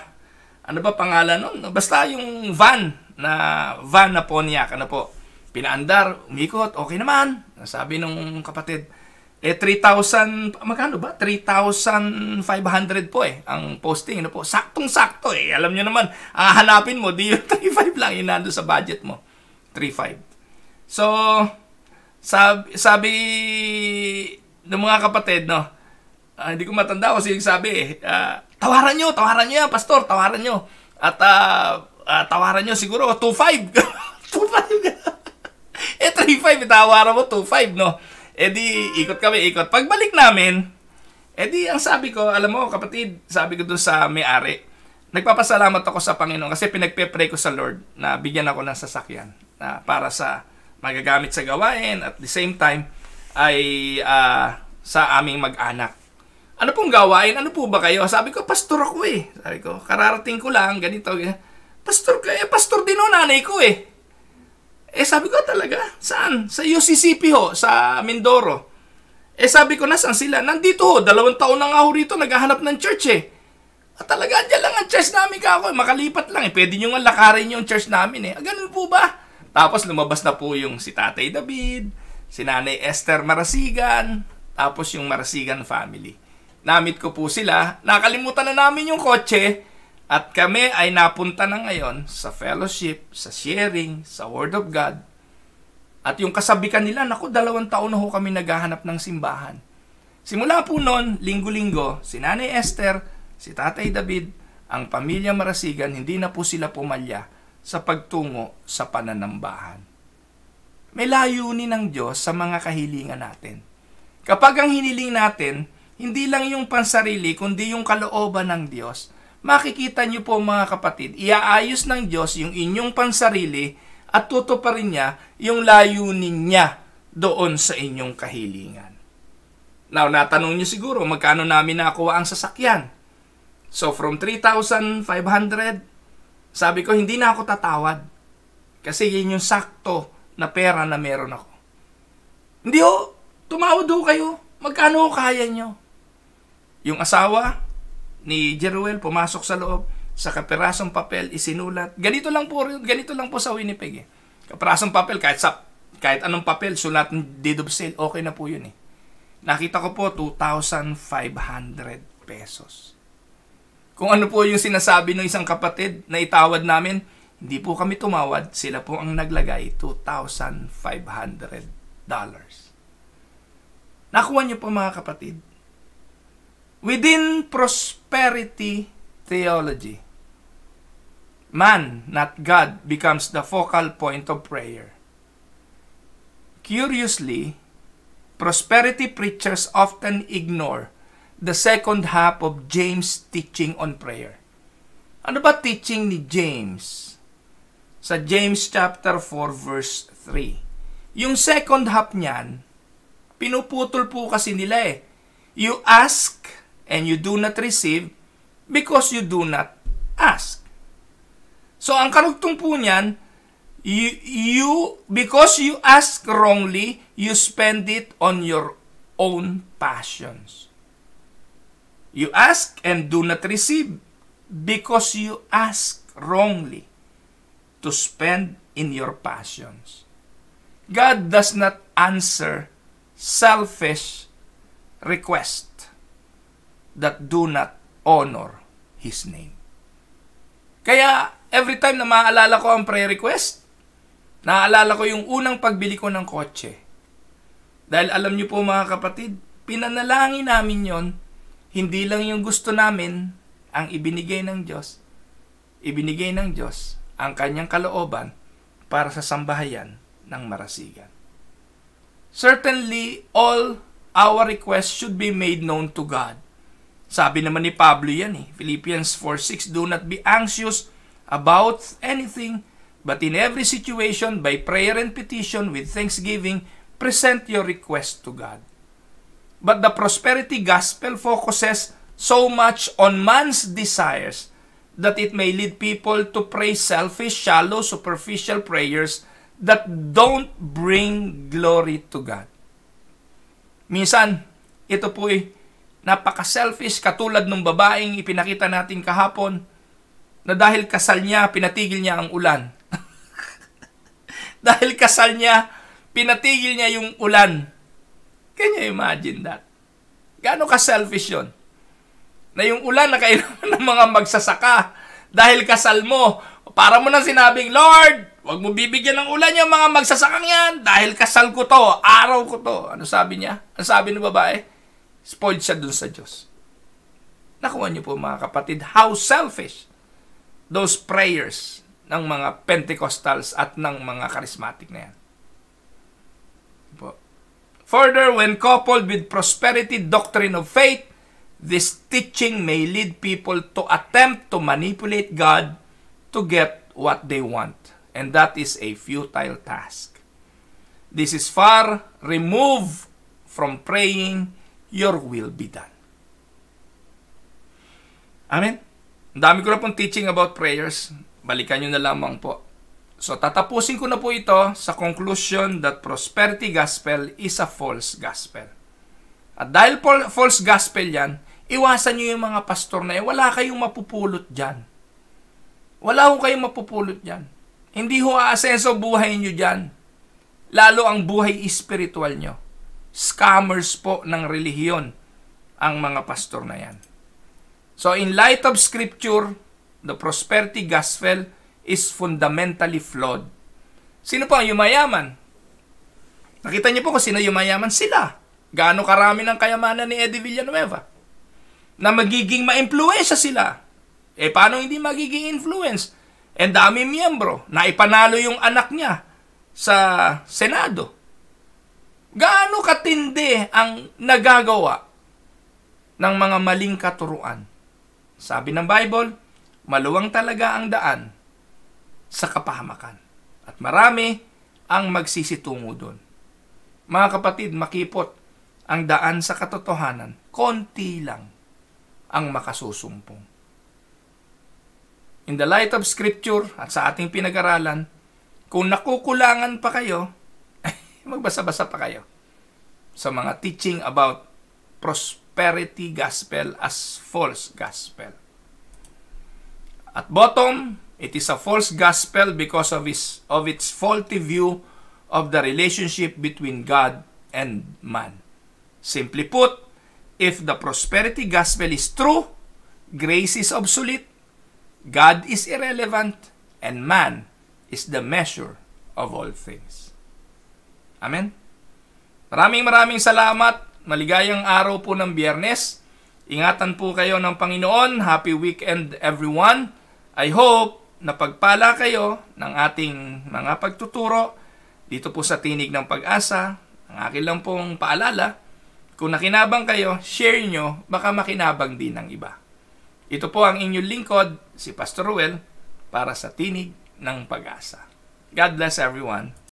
ano ba pangalan nun? Basta yung van na Pontiac, ano po, pinaandar, umikot, okay naman. Sabi nung kapatid, 3,000, magkano ba? 3,500 po ang posting, ano po, saktong-sakto Alam nyo naman, hanapin mo, di yung 3,500 lang, yun nando sa budget mo. 3,500. So, sabi ng mga kapatid, no, hindi ko matanda kung sino sabi tawaran nyo yan, pastor, tawaran nyo. At, tawaran nyo siguro 2.5. 2.5. 3.5 tawaran mo 2.5, no? Di ikot kami. Pagbalik namin, di ang sabi ko, alam mo kapatid, sabi ko dun sa may-ari, nagpapasalamat ako sa Panginoon kasi pinagpe-pray ko sa Lord na bigyan ako ng sasakyan para sa magagamit sa gawain at the same time ay sa aming mag-anak. Ano pong gawain? Ano po ba kayo? Sabi ko, pastor ako Sabi ko, kararating ko lang, ganito. Pastor din nanay ko sabi ko talaga, saan? Sa UCCP sa Mindoro. Sabi ko, nasaan sila? Nandito 2 taon na nga rito, naghahanap ng church At talaga, dyan lang ang church namin makalipat lang Pwede nyo nga lakarin yung church namin Ganun po ba? Tapos lumabas na po yung si Tatay David, si Nanay Esther Marasigan, tapos yung Marasigan family. Namit ko po sila, nakalimutan na namin yung kotse, at kami ay napunta na ngayon sa fellowship, sa sharing, sa Word of God. At yung kasabikan nila, 2 taon na ho kami naghahanap ng simbahan. Simula po noon, linggo-linggo, si Nanay Esther, si Tatay David, ang pamilya Marasigan, hindi na po sila pumalya sa pagtungo sa pananambahan. May layunin ng Diyos sa mga kahilingan natin. Kapag ang hiniling natin, hindi lang yung pansarili, kundi yung kalooban ng Diyos, makikita niyo po mga kapatid, iaayos ng Diyos yung inyong pansarili at tutuparin niya yung layunin niya doon sa inyong kahilingan. Now, natanong niyo siguro, magkano namin nakuha ang sasakyan? So, from 3,500, Sabi ko, hindi na ako tatawad. Kasi yun yung sakto na pera na meron ako. Hindi ho, tumawad ho kayo. Magkano ho kaya nyo? Yung asawa ni Jeruel pumasok sa loob, sa kapirasong papel, isinulat. Ganito lang po sa Winnipeg eh. Kapirasong papel, kahit anong papel, sulat ng deed of sale, okay na po yun eh. Nakita ko po, 2,500 pesos. Kung ano po yung sinasabi ng isang kapatid na itawad namin, hindi po kami tumawad, sila po ang naglagay, $2,500. Nakuha niyo po mga kapatid. Within prosperity theology, man, not God, becomes the focal point of prayer. Curiously, prosperity preachers often ignore the second half of James' teaching on prayer. Ano ba teaching ni James? Sa James chapter 4 verse 3. Yung second half niyan, pinuputol po kasi nila eh. You ask and you do not receive because you do not ask. So ang karugtong po niyan, because you ask wrongly, you spend it on your own passions. You ask and do not receive because you ask wrongly to spend in your passions. God does not answer selfish requests that do not honor His name. Kaya, every time na maaalala ko ang prayer request, naaalala ko yung unang pagbili ko ng kotse. Dahil alam niyo po mga kapatid, pinanalangin namin yon, hindi lang yung gusto namin ang ibinigay ng Diyos. Ibinigay ng Diyos ang kanyang kalooban para sa sambahayan ng Marasigan. Certainly, all our requests should be made known to God. Sabi naman ni Pablo yan eh, Philippians 4:6, do not be anxious about anything, but in every situation, by prayer and petition, with thanksgiving, present your request to God. But the prosperity gospel focuses so much on man's desires that it may lead people to pray selfish, shallow, superficial prayers that don't bring glory to God. Minsan, ito po napaka-selfish, katulad ng babaeng ipinakita natin kahapon na dahil kasal niya, pinatigil niya ang ulan. Dahil kasal niya, pinatigil niya yung ulan. Can you imagine that? Gaano ka-selfish yun? Na yung ulan na kailangan ng mga magsasaka dahil kasal mo. Para mo nang sinabing, Lord, wag mo bibigyan ng ulan yung mga magsasakang yan dahil kasal ko to, araw ko to. Ano sabi niya? Ano sabi ng babae? Spoiled siya dun sa Diyos. Nakuha niyo po mga kapatid, how selfish those prayers ng mga Pentecostals at ng mga charismatic na yan. Further, when coupled with prosperity doctrine of faith, this teaching may lead people to attempt to manipulate God to get what they want. And that is a futile task. This is far removed from praying, your will be done. Amen? Ang dami ko na pong teaching about prayers. Balikan nyo na lamang po. So, tatapusin ko na po ito sa conclusion that prosperity gospel is a false gospel. At dahil false gospel yan, iwasan nyo yung mga pastor na wala kayong mapupulot dyan. Wala ho kayong mapupulot dyan. Hindi ho aasenso buhay nyo dyan. Lalo ang buhay spiritual nyo. Scammers po ng relihiyon ang mga pastor na yan. So in light of Scripture, the prosperity gospel is fundamentally flawed. Sino po ang yumayaman? Nakita niyo po kung sino yumayaman? Sila. Gaano karami ng kayamanan ni Eddie Villanueva? Na magiging ma-influensya sila. Paano hindi magiging influence? And dami miyembro na ipanalo yung anak niya sa Senado. Gaano katindi ang nagagawa ng mga maling katuruan? Sabi ng Bible, maluwang talaga ang daan sa kapahamakan. At marami ang magsisitungo doon. Mga kapatid, makipot ang daan sa katotohanan. Konti lang ang makasusumpong. in the light of Scripture at sa ating pinag-aralan, kung nakukulangan pa kayo, magbasa-basa pa kayo sa mga teaching about prosperity gospel as false gospel. At bottom, it is a false gospel because of its faulty view of the relationship between God and man. Simply put, if the prosperity gospel is true, grace is obsolete, God is irrelevant, and man is the measure of all things. Amen? Maraming salamat. Maligayang araw po ng Biyernes. Ingatan po kayo ng Panginoon. Happy weekend everyone. I hope na pagpala kayo ng ating mga pagtuturo dito po sa Tinig ng Pag-asa. Ang akin lang pong paalala, kung nakinabang kayo, share nyo, baka makinabang din ng iba. Ito po ang inyong lingkod, si Pastor Ruel, para sa Tinig ng Pag-asa. God bless everyone.